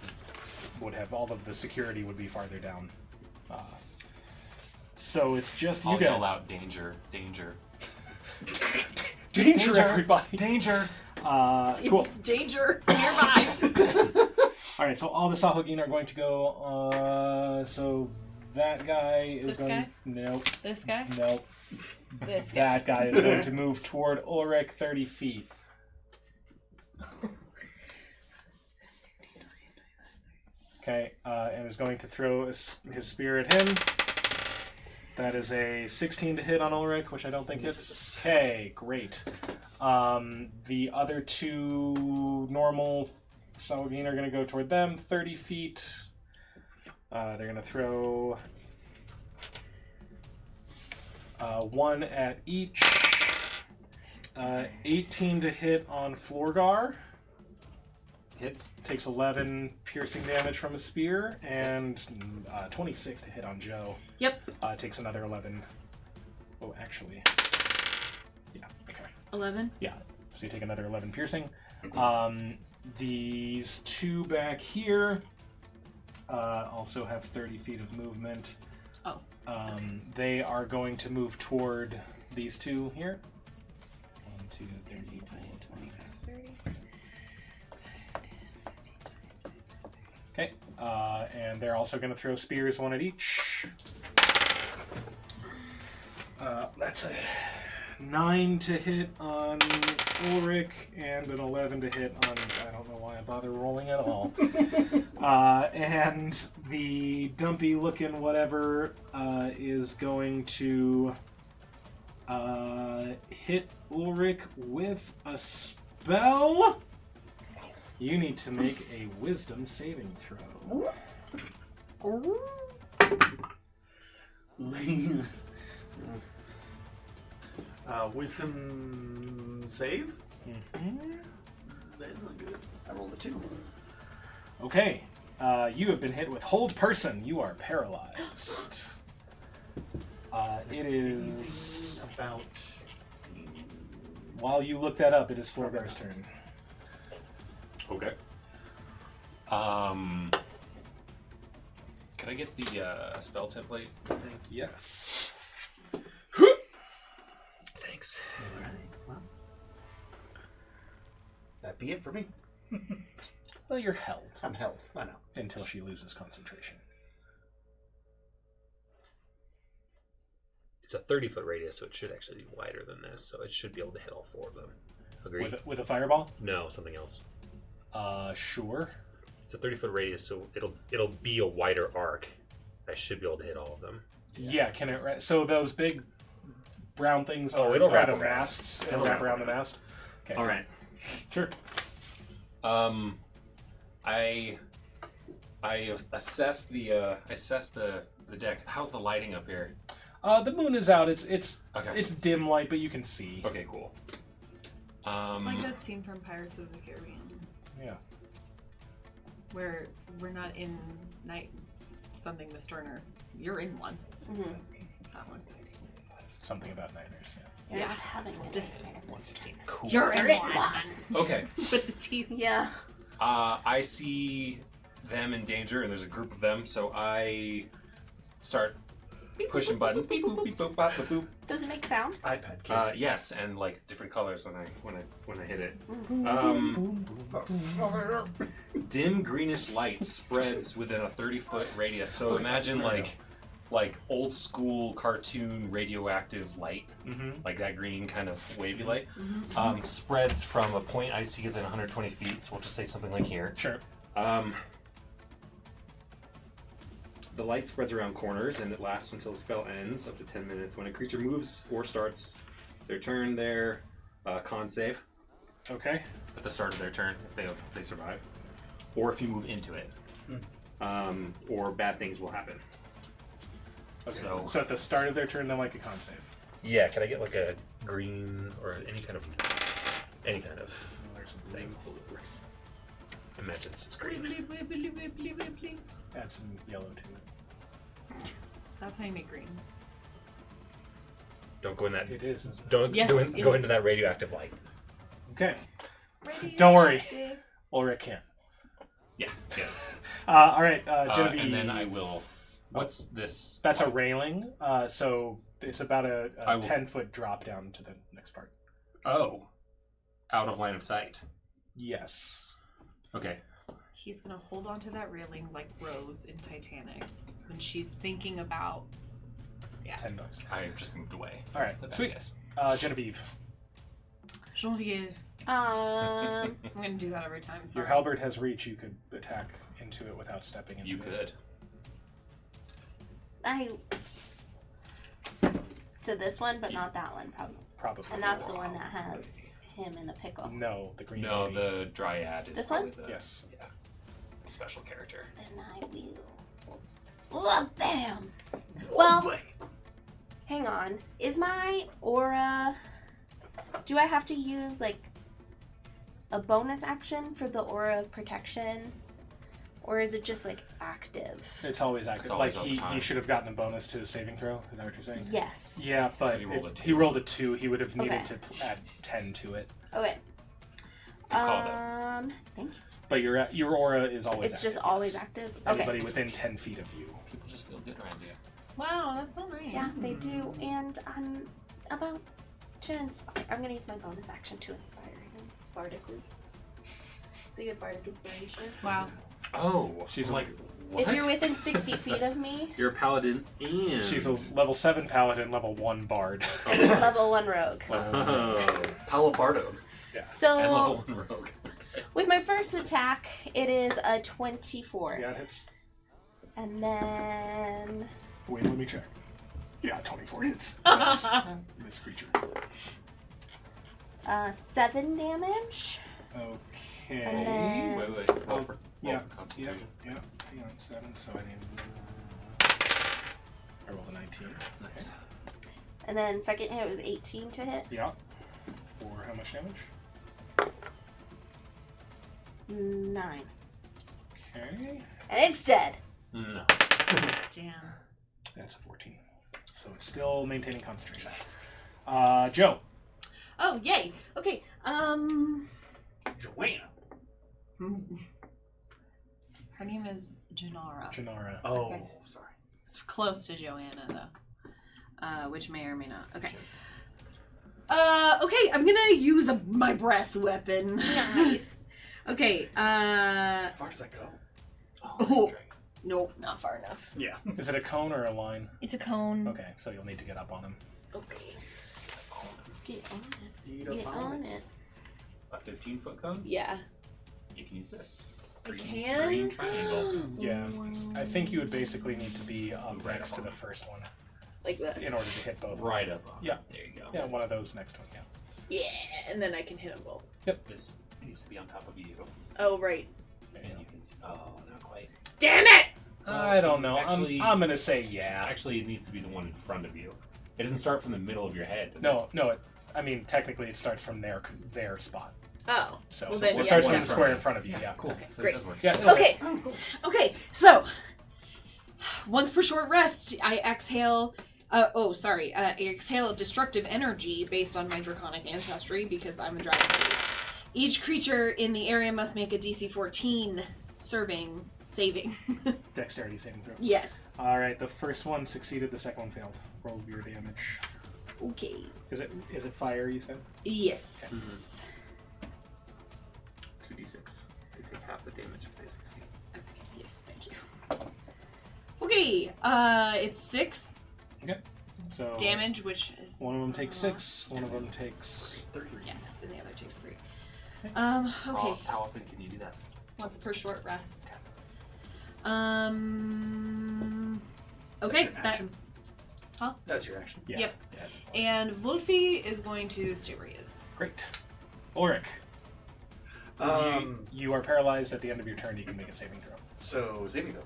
S1: would have. All of the security would be farther down. So it's just you
S6: I'll
S1: guys.
S6: yell out, danger, danger.
S1: Danger, everybody!
S6: Danger!
S1: Cool.
S4: It's danger nearby.
S1: All right, so all the Sahagin are going to go. So that guy is
S4: This
S1: going.
S4: guy?
S1: Nope.
S4: This guy?
S1: Nope.
S4: This guy.
S1: That guy is going to move toward Ulrich 30 feet. Okay, and is going to throw his spear at him. That is a 16 to hit on Ulrich, which I don't think hits. Okay, great. The other two normal Sahagin are going to go toward them, 30 feet. They're going to throw one at each. 18 to hit on Florgar.
S2: Hits.
S1: Takes 11 piercing damage from a spear, and 26 to hit on Joe.
S4: Yep.
S1: Takes another 11. Oh, actually. Yeah, okay.
S4: 11.
S1: Yeah, so you take another 11 piercing. These two back here also have 30 feet of movement.
S4: Oh.
S1: They are going to move toward these two here. 1, 2, 30, 25, 30. Okay, and they're also going to throw spears, one at each. That's a 9 to hit on Ulrich and an 11 to hit on. I don't know why I bother rolling at all. And the dumpy looking whatever is going to hit Ulrich with a spell. You need to make a wisdom saving throw.
S3: Wisdom save?
S1: Mm-hmm.
S3: That is not good. I rolled a 2.
S1: Okay. You have been hit with Hold Person. You are paralyzed. It is...
S3: About...
S1: While you look that up, it is Florbear's turn.
S2: Okay. Can I get the spell template thing?
S1: Yes.
S2: Thanks.
S3: Alright, well. That be it for me.
S1: Well, you're held.
S3: I'm held. I know.
S1: Until she loses concentration.
S7: It's a 30-foot radius, so it should actually be wider than this, so it should be able to hit all 4 of them. Agree?
S1: With a fireball?
S7: No, something else.
S1: Sure.
S7: It's a 30-foot radius, so it'll be a wider arc. I should be able to hit all of them.
S1: Yeah, can it... So those big brown things
S7: Oh,
S1: are
S7: it'll
S1: by
S7: wrap
S1: the
S7: around.
S1: masts. It'll wrap around the mast? Okay.
S3: All right.
S1: Sure.
S2: I assess the deck. How's the lighting up here?
S1: The moon is out. It's
S2: Okay.
S1: it's dim light, but you can see.
S2: Okay, cool.
S4: It's like that scene from Pirates of the Caribbean,
S1: Yeah.
S4: where we're not in night something Miss Turner. You're in one.
S5: Mm-hmm.
S4: That one.
S1: Something about nightmares.
S5: You're
S4: Yeah.
S5: not having a nightmare this time.
S2: Cool.
S4: You're in one.
S2: Okay.
S4: With the teeth.
S5: Yeah.
S2: I see them in danger, and there's a group of them, so I start pushing buttons. Beep, boop, beep, boop, bop, boop, boop.
S5: Does it make sound?
S3: iPad kid.
S2: Yes, and like different colors when I hit it. Dim greenish light spreads within a 30-foot radius. So imagine like old school cartoon radioactive light,
S1: Mm-hmm.
S2: like that green kind of wavy light, spreads from a point I see within 120 feet. So we'll just say something like here.
S1: Sure.
S2: The light spreads around corners and it lasts until the spell ends, up to 10 minutes. When a creature moves or starts their turn, their con save
S1: Okay.
S2: at the start of their turn if they survive, or if you move into it, or bad things will happen.
S1: Okay.
S2: So
S1: So at the start of their turn, they'll make a con save.
S7: Yeah, can I get like a green or any kind of thing? Imagine this is green.
S1: Add some yellow to it.
S4: That's how you make green.
S7: Don't go in that.
S1: It is. Isn't it?
S7: Don't
S4: Yes,
S7: go into that radioactive light.
S1: Okay. Don't worry. Ulrich can't.
S2: yeah.
S1: All right, Genevieve.
S2: And then I will. What's this?
S1: That's a railing. So it's about a
S2: I will-
S1: 10-foot drop down to the next part.
S2: Oh, out of line of sight.
S1: Yes.
S2: Okay.
S4: He's gonna hold on to that railing like Rose in Titanic when she's thinking about. Yeah.
S1: $10.
S2: I just moved away.
S1: All right.
S2: The bad
S1: Sweet.
S2: guys.
S1: Genevieve,
S4: Genevieve.
S5: Um.
S4: I'm gonna do that every time.
S1: your
S4: Sorry.
S1: halberd has reach. You could attack into it without stepping into
S2: You
S1: it.
S2: could.
S5: To this one, but not that one, probably.
S1: Probably.
S5: And that's the one that has him in a pickle.
S1: No, the green
S2: No,
S1: lady.
S2: the dryad is
S5: This
S2: probably
S5: one?
S2: the
S1: Yes.
S2: special character.
S5: Then I will. Oh, bam! Well, hang on. Is my aura. Do I have to use, like, a bonus action for the aura of protection? Or is it just, like, active?
S1: It's always active.
S2: It's always
S1: like
S2: all the
S1: he
S2: time.
S1: should have gotten a bonus to his saving throw. Is that what you're saying?
S5: Yes.
S1: Yeah, but
S2: He rolled a
S1: he rolled a 2. He would have needed
S5: Okay.
S1: to add 10 to it.
S5: Okay.
S2: Good call, though.
S5: Thank you.
S1: But your aura is always
S5: It's
S1: active.
S5: just always
S1: yes.
S5: active?
S1: Anybody
S5: Okay.
S1: within 10 feet of you.
S2: People just feel good around you.
S4: Wow, that's so nice.
S5: Yeah, they do. And I'm about to inspire. I'm going to use my bonus action to inspire him bardically. So you have bardic inspiration.
S4: Wow.
S2: Oh,
S1: She's
S2: like
S5: If you're within 60 feet of me,
S2: You're a paladin and
S1: She's a level 7 paladin, level 1 bard.
S5: and level 1 rogue.
S2: Oh.
S3: Palabardo.
S1: Yeah.
S2: And
S5: So
S2: level 1 rogue.
S5: with my first attack, it is a 24.
S1: Yeah, it hits.
S5: And then
S1: Wait, let me check. Yeah, 24 hits. This creature.
S5: 7 damage.
S1: Okay.
S5: And then-
S2: Wait. Roll for
S1: Yeah.
S2: concentration.
S1: Yeah. Hang on, 7, so I need... I rolled a 19.
S2: Nice.
S5: And then second hit was 18 to hit.
S1: Yeah. For how much damage?
S5: 9.
S1: Okay.
S5: And it's dead.
S2: No.
S4: Damn.
S1: That's a 14. So it's still maintaining concentration. Joe.
S4: Oh, yay. Okay.
S3: Joanna.
S4: Her name is Janara.
S1: Janara.
S3: Oh,
S4: Okay.
S3: sorry.
S4: It's close to Joanna, though. Which may or may not. Okay. Okay, I'm gonna use my breath weapon.
S5: Nice.
S4: Okay,
S3: How far does that go?
S4: Oh. Nope, not far enough.
S3: Yeah.
S1: Is it a cone or a line?
S4: It's a cone.
S1: Okay, so you'll need to get up on him.
S5: Okay. Get on it.
S3: Eat
S5: Get
S3: up
S5: on it.
S2: A 15-foot cone?
S5: Yeah.
S2: You can use this.
S5: I can?
S2: Green triangle.
S1: Yeah. I think you would basically need to be up next to the first one
S5: Like this.
S1: in order to hit both.
S2: Right up.
S1: Yeah.
S2: There you go.
S1: Yeah, one of those next one, yeah.
S5: Yeah, and then I can hit them both.
S2: This needs to be on top of you.
S5: Oh, right.
S2: And you can see. Oh, not quite.
S5: Damn it!
S1: I don't know.
S2: Actually-
S1: I'm gonna say yeah.
S2: Actually, it needs to be the one in front of you. It doesn't start from the middle of your head, does
S1: No. I mean, technically, it starts from their spot.
S5: Oh.
S1: So
S5: Well, then
S1: it
S5: yes,
S1: starts from the
S5: definitely.
S1: square in front of you.
S2: it?
S1: Yeah,
S2: Cool.
S5: Okay,
S2: So
S5: great.
S2: It does work.
S1: Yeah. No,
S5: Okay.
S3: Oh, cool.
S4: Okay, so once per short rest, I exhale. I exhale destructive energy based on my draconic ancestry because I'm a dragon. Each creature in the area must make a DC 14 saving.
S1: Dexterity saving throw.
S5: Yes.
S1: All right. The first one succeeded. The second one failed. Roll your damage.
S5: Okay.
S1: Is it fire? You said.
S5: Yes.
S6: 2d6. They take half the damage if they succeed.
S4: Okay, yes, thank you. Okay, it's 6
S1: So
S4: damage, which is
S1: one of them takes 6. One of them takes 3.
S4: yes, and the other takes 3. Okay,
S6: How often can you do that?
S4: once per short rest. Okay,
S3: An
S4: that
S3: action? That's your action.
S1: Yeah.
S4: Yep.
S1: Yeah, that's fine.
S4: and Wolfie is going to stay where he is.
S1: Great. Ulrich.
S3: Um,
S1: You are paralyzed at the end of your turn. You can make a saving throw.
S3: so saving throw.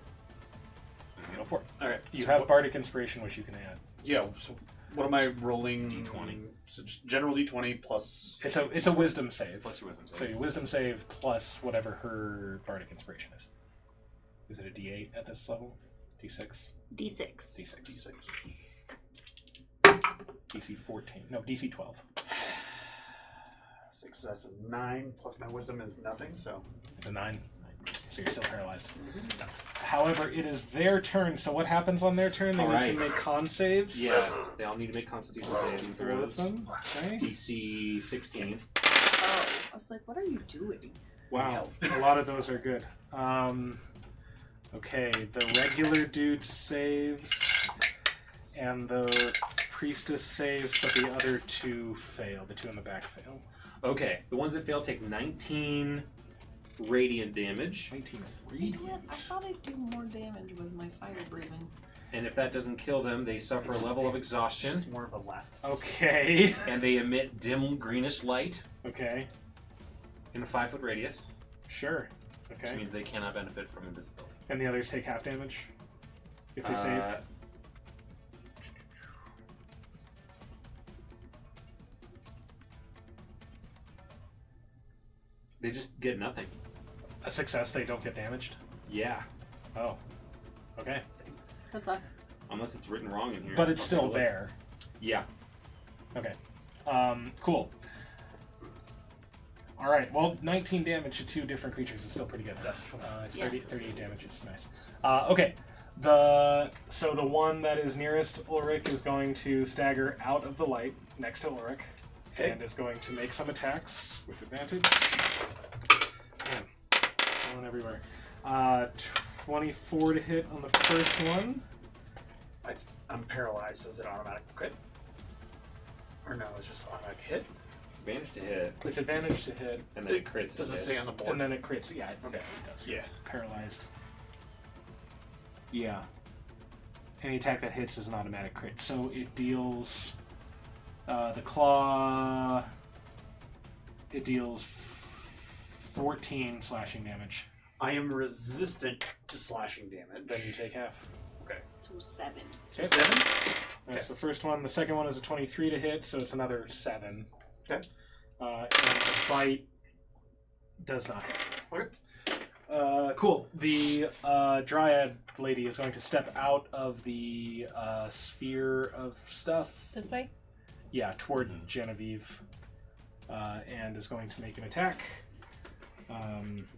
S1: Go for it.
S3: All right.
S1: You
S3: so
S1: have
S3: what-
S1: bardic inspiration, which you can add.
S3: Yeah. So what am I rolling?
S2: D20.
S3: So just general D20 plus.
S1: It's a wisdom save.
S6: Plus your wisdom
S1: So
S6: save.
S1: your wisdom save plus whatever her bardic inspiration is. Is it a D8 at this level? D6?
S5: D6.
S1: D6.
S3: D6.
S1: DC 14. No, DC 12.
S3: 6. That's a 9 plus my wisdom is nothing. So
S1: It's a 9. So you're still paralyzed. However, it is their turn. So what happens on their turn? They need to
S2: Alright.
S1: make con saves.
S2: Yeah, they all need to make Constitution saving
S1: Four of
S2: throws.
S1: them. Okay.
S2: DC 16.
S4: Oh, I was like, what are you doing?
S1: Wow. A lot of those are good. Okay, the regular dude saves, and the priestess saves, but the other two fail. The two in the back fail.
S2: Okay, the ones that fail take 19 radiant damage,
S1: 19
S4: You know what? I
S1: radiant.
S4: thought I'd do more damage with my fire breathing.
S2: and if that doesn't kill them, they suffer a level of exhaustion,
S3: it's more of a last.
S1: Okay.
S2: and they emit dim greenish light
S1: Okay.
S2: in a 5-foot radius,
S1: Sure.
S2: which
S1: Okay.
S2: means they cannot benefit from invisibility.
S1: And the others take half damage if they save.
S2: They just get nothing.
S1: A success, they don't get damaged.
S2: Yeah,
S1: Oh. Okay.
S4: That sucks.
S2: unless it's written wrong in here.
S1: But it's
S2: I'll
S1: still
S2: take a look.
S1: there.
S2: Yeah.
S1: Okay. Cool. All right. Well, 19 damage to 2 different creatures is still pretty good. It's
S4: Yeah.
S1: 38 damage. It's nice. Okay. So the one that is nearest Ulrich is going to stagger out of the light next to Ulrich,
S3: Okay.
S1: and is going to make some attacks with advantage. Man, falling everywhere. 24 to hit on the first one.
S3: I'm paralyzed, so is it automatic crit? Or no, it's just automatic hit?
S7: It's advantage to hit,
S1: It's advantage to hit,
S7: and then it crits.
S6: Does it
S7: if
S6: say
S7: hits.
S6: on the board?
S1: and then it crits. Yeah, okay, it does.
S3: Yeah.
S1: Paralyzed. Yeah. Any attack that hits is an automatic crit. So it deals... the claw... It deals 14 slashing damage.
S3: I am resistant to slashing damage.
S1: Then you take half.
S4: So 7.
S3: So 7?
S1: That's the first one. The second one is a 23 to hit, so it's another 7.
S3: Okay.
S1: And the bite does not hit.
S3: Okay.
S1: Cool. The Dryad lady is going to step out of the sphere of stuff.
S4: This way?
S1: Yeah, toward Genevieve. And is going to make an attack.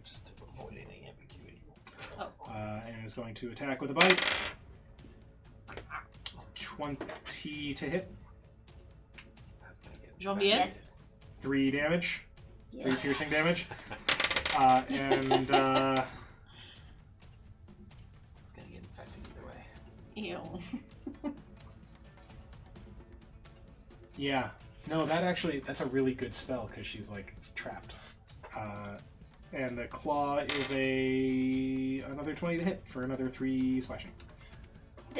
S7: Just to avoid any ambiguity.
S1: And is going to attack with a bite. 20 to hit.
S7: That's gonna get.
S4: Jean-Pierre?
S5: Yes.
S1: 3 damage. 3
S5: Yes.
S1: piercing damage. And
S6: It's gonna get infected either way.
S4: Ew.
S1: yeah, no, that's a really good spell because she's like trapped. And the claw is another 20 to hit for another 3 slashing.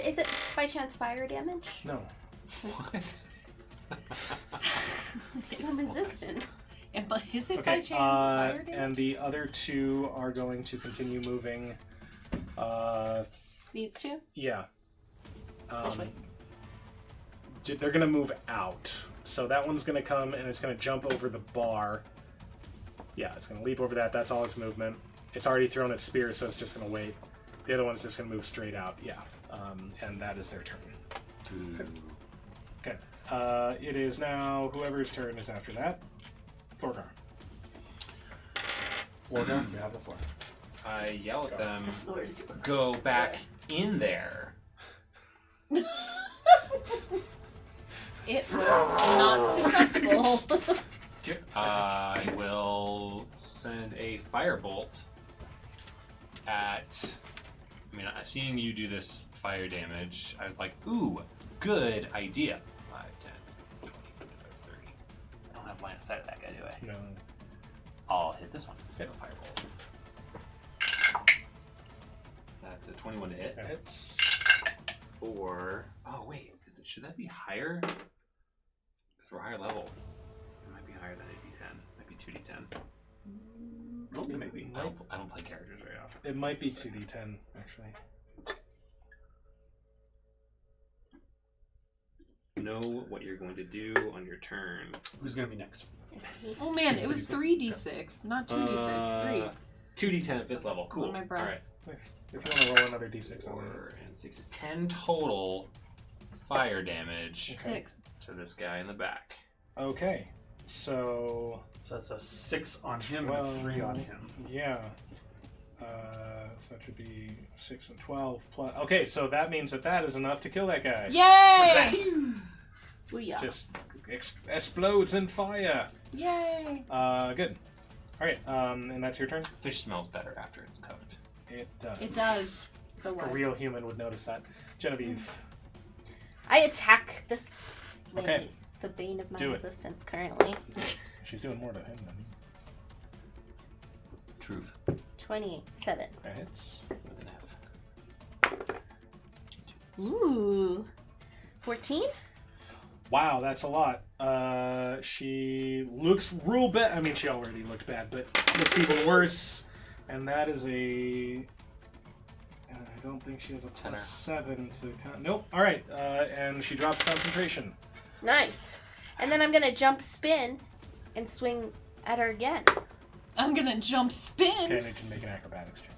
S5: Is it by chance fire damage?
S1: No.
S6: What?
S5: I'm resistant.
S4: Yeah, but is it
S1: Okay.
S4: by chance fire damage?
S1: And the other 2 are going to continue moving.
S5: These two?
S1: Yeah.
S5: Which way?
S1: They're gonna move out. So that one's gonna come and it's gonna jump over the bar. Yeah, it's gonna leap over that. That's all its movement. It's already thrown its spear, so it's just gonna wait. The other one's just gonna move straight out. Yeah, and that is their turn. Okay. It is now whoever's turn is after that. Florgar.
S3: Florgar, you have the floor.
S2: I yell at them,
S5: The floor is yours.
S2: go back in there.
S4: It was not successful.
S2: I will send a firebolt at. I mean, seeing you do this fire damage, I was like, ooh, good idea. 5, 10, 20, 25, 30. I don't have line of sight of that guy, do I?
S1: No.
S2: I'll hit this one. Hit a firebolt. That's a 21 to hit.
S1: That hits.
S2: Or. Oh, wait. Should that be higher? Because we're higher level. It might be higher than a D10. Might be 2D10.
S3: Oh, maybe.
S2: I don't play characters very often.
S1: It might be 2d10 actually.
S2: Know what you're going to do on your turn.
S3: Who's going to be next?
S4: Oh man, it was 3d6, not 2d6.
S2: 2D10 at 5th level. Cool.
S4: On my breath.
S2: Alright.
S1: Nice. If you want to roll another d6 on
S2: 4
S1: it.
S2: and 6 is 10 total fire damage
S4: 3. 6.
S2: to this guy in the back.
S1: Okay. So
S3: So that's a 6 on him
S1: Well,
S3: and a 3 on him.
S1: yeah. So that should be 6 and 12 plus. Okay, so that means that is enough to kill that guy.
S4: Yay!
S5: Booyah.
S1: Just explodes in fire.
S4: Yay!
S1: Good. All right, and that's your turn.
S2: Fish smells better after it's cooked.
S1: It does.
S4: It does. So
S1: A
S4: what?
S1: real human would notice that. Genevieve.
S5: I attack this lady,
S1: Okay.
S5: the bane of my
S1: Do it.
S5: existence currently.
S1: She's doing more to him than
S2: Truth.
S5: 27.
S1: that hits.
S2: With an F.
S5: Ooh. 14?
S1: Wow, that's a lot. She looks real bad. I mean, she already looked bad, but looks even worse. And that is a. I don't think she has a
S2: Tenor.
S1: +7 to count. Nope. All right, and she drops concentration.
S5: Nice. And then I'm going to jump spin and swing at her again.
S4: I'm gonna jump spin.
S1: Okay, I need to make an acrobatics check.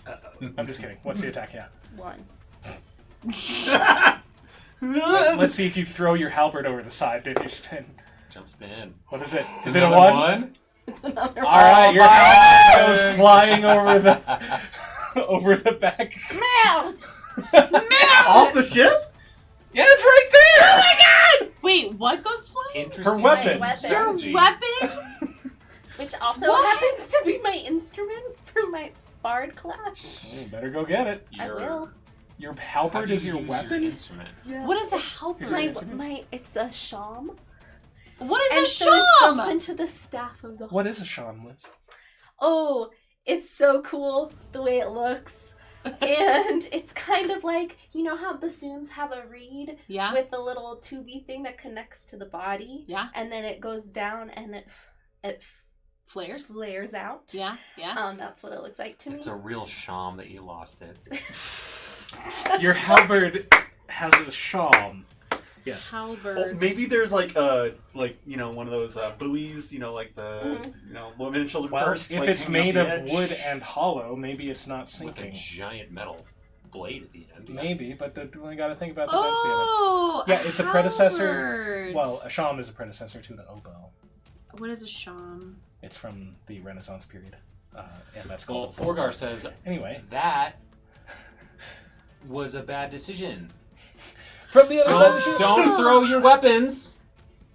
S3: Uh-oh.
S1: I'm just kidding. What's the attack? Yeah.
S5: 1.
S1: Let's see if you throw your halberd over the side. Did you spin?
S2: Jump spin.
S1: What is it? Is
S2: Is
S1: it a
S2: another
S1: 1?
S5: It's another
S1: All right, your
S2: my
S1: halberd
S2: God.
S1: goes flying over the over the back.
S5: Mount!
S3: Off the ship?
S1: Yeah, it's right there. Oh my god!
S4: Wait, what goes flying?
S2: Interesting.
S1: Her weapon.
S5: My weapon.
S2: strategy.
S4: Your weapon?
S5: Which also
S4: What?
S5: happens to be my instrument for my bard class.
S1: You better go get it.
S5: I will.
S1: Your
S2: How do
S1: halberd
S2: you
S1: is your
S2: use
S1: weapon?
S2: instrument.
S4: What is a helper?
S1: Here's your-
S5: It's a sham.
S4: What is
S5: And
S4: a
S5: so it's built
S4: sham?
S5: into the staff of the.
S1: What is a sham, Liz?
S5: Oh, it's so cool the way it looks. And it's kind of like, you know how bassoons have a reed
S4: Yeah.
S5: with the little tubey thing that connects to the body?
S4: Yeah.
S5: And then it goes down and it
S4: Flares.
S5: flares out.
S4: Yeah. Yeah.
S5: That's what it looks like to me.
S7: It's a real sham that you lost it.
S1: Your halberd has a sham. Yes.
S4: Halberd.
S3: Oh, maybe there's like one of those buoys, like the women and children
S1: Well,
S3: first.
S1: if
S3: like,
S1: it's
S3: hanging
S1: made
S3: off
S1: of
S3: the edge.
S1: wood and hollow, maybe it's not
S7: With a
S1: sinking.
S7: giant metal blade at the end.
S1: Maybe, but we got to think about the density of
S4: Oh.
S1: Yeah, it's a predecessor-
S4: halberd.
S1: it. Well, a sham is a predecessor to the oboe.
S4: What is a sham?
S1: It's from the Renaissance period, and that's
S7: Well,
S1: called.
S7: Forgar says
S1: Anyway,
S7: that was a bad decision.
S1: from the other side of the ship.
S7: Don't throw your weapons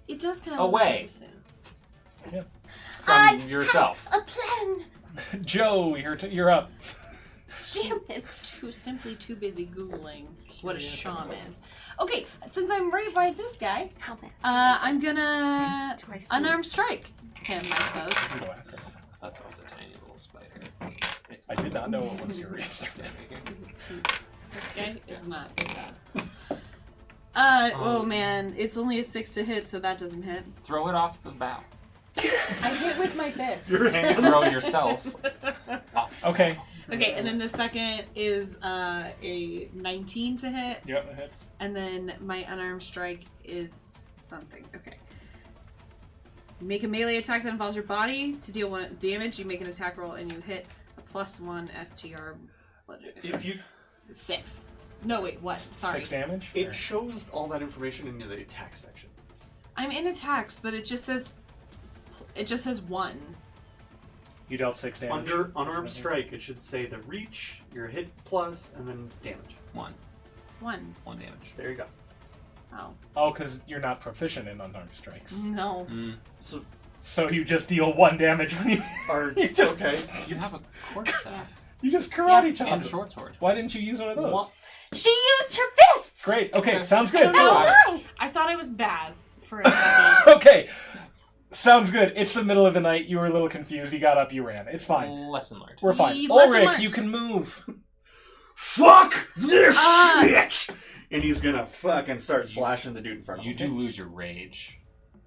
S4: It does kind
S7: Away.
S4: of
S7: from yourself.
S5: A plan!
S1: Joe, you're up.
S5: Damn it!
S4: It's simply too busy Googling what a sham is. Okay, since I'm right by this guy,
S5: How bad?
S4: I'm gonna
S5: Do I see
S4: unarmed strike him, I suppose.
S1: You go after him.
S7: I thought that was a tiny little spider.
S1: I did not know it was your answer.
S4: This guy is not bad. Oh man, it's only a 6 to hit, so that doesn't hit.
S7: Throw it off the bow.
S4: I hit with my fist.
S3: Your hand.
S7: Throw yourself.
S1: Okay.
S4: Okay, and then the second is a 19 to hit,
S1: Yep, it hits.
S4: and then my unarmed strike is something. Okay. Make a melee attack that involves your body. To deal 1 damage, you make an attack roll and you hit a +1 STR.
S3: If you,
S4: 6. No, wait, what? Sorry.
S1: 6 damage?
S3: it
S1: Or-
S3: shows all that information in the attack section.
S4: I'm in attacks, but it just says 1.
S1: You dealt 6 damage.
S3: Under unarmed strike, it should say the reach, your hit plus, and then damage.
S7: 1
S4: 1.
S7: damage.
S3: There you go.
S4: Oh.
S1: Oh, because you're not proficient in unarmed strikes.
S4: No.
S3: So,
S1: So you just deal 1 damage when you
S3: you
S1: just-
S3: okay?
S7: You have a quarterstaff
S1: you just karate chop.
S7: and a short sword.
S1: Why didn't you use one of those?
S3: What?
S5: She used her fists!
S1: Great. Okay, sounds good.
S5: That was mine!
S4: I thought I was Baz for a second.
S1: Okay. Sounds good. It's the middle of the night. You were a little confused. You got up. You ran. It's fine.
S7: Lesson learned.
S1: We're fine.
S4: Lesson
S1: Ulrich,
S4: learned.
S1: you can move.
S3: Fuck this
S4: Ah.
S3: bitch! And he's gonna fucking start slashing the dude in front of
S7: You
S3: him.
S7: do lose your rage,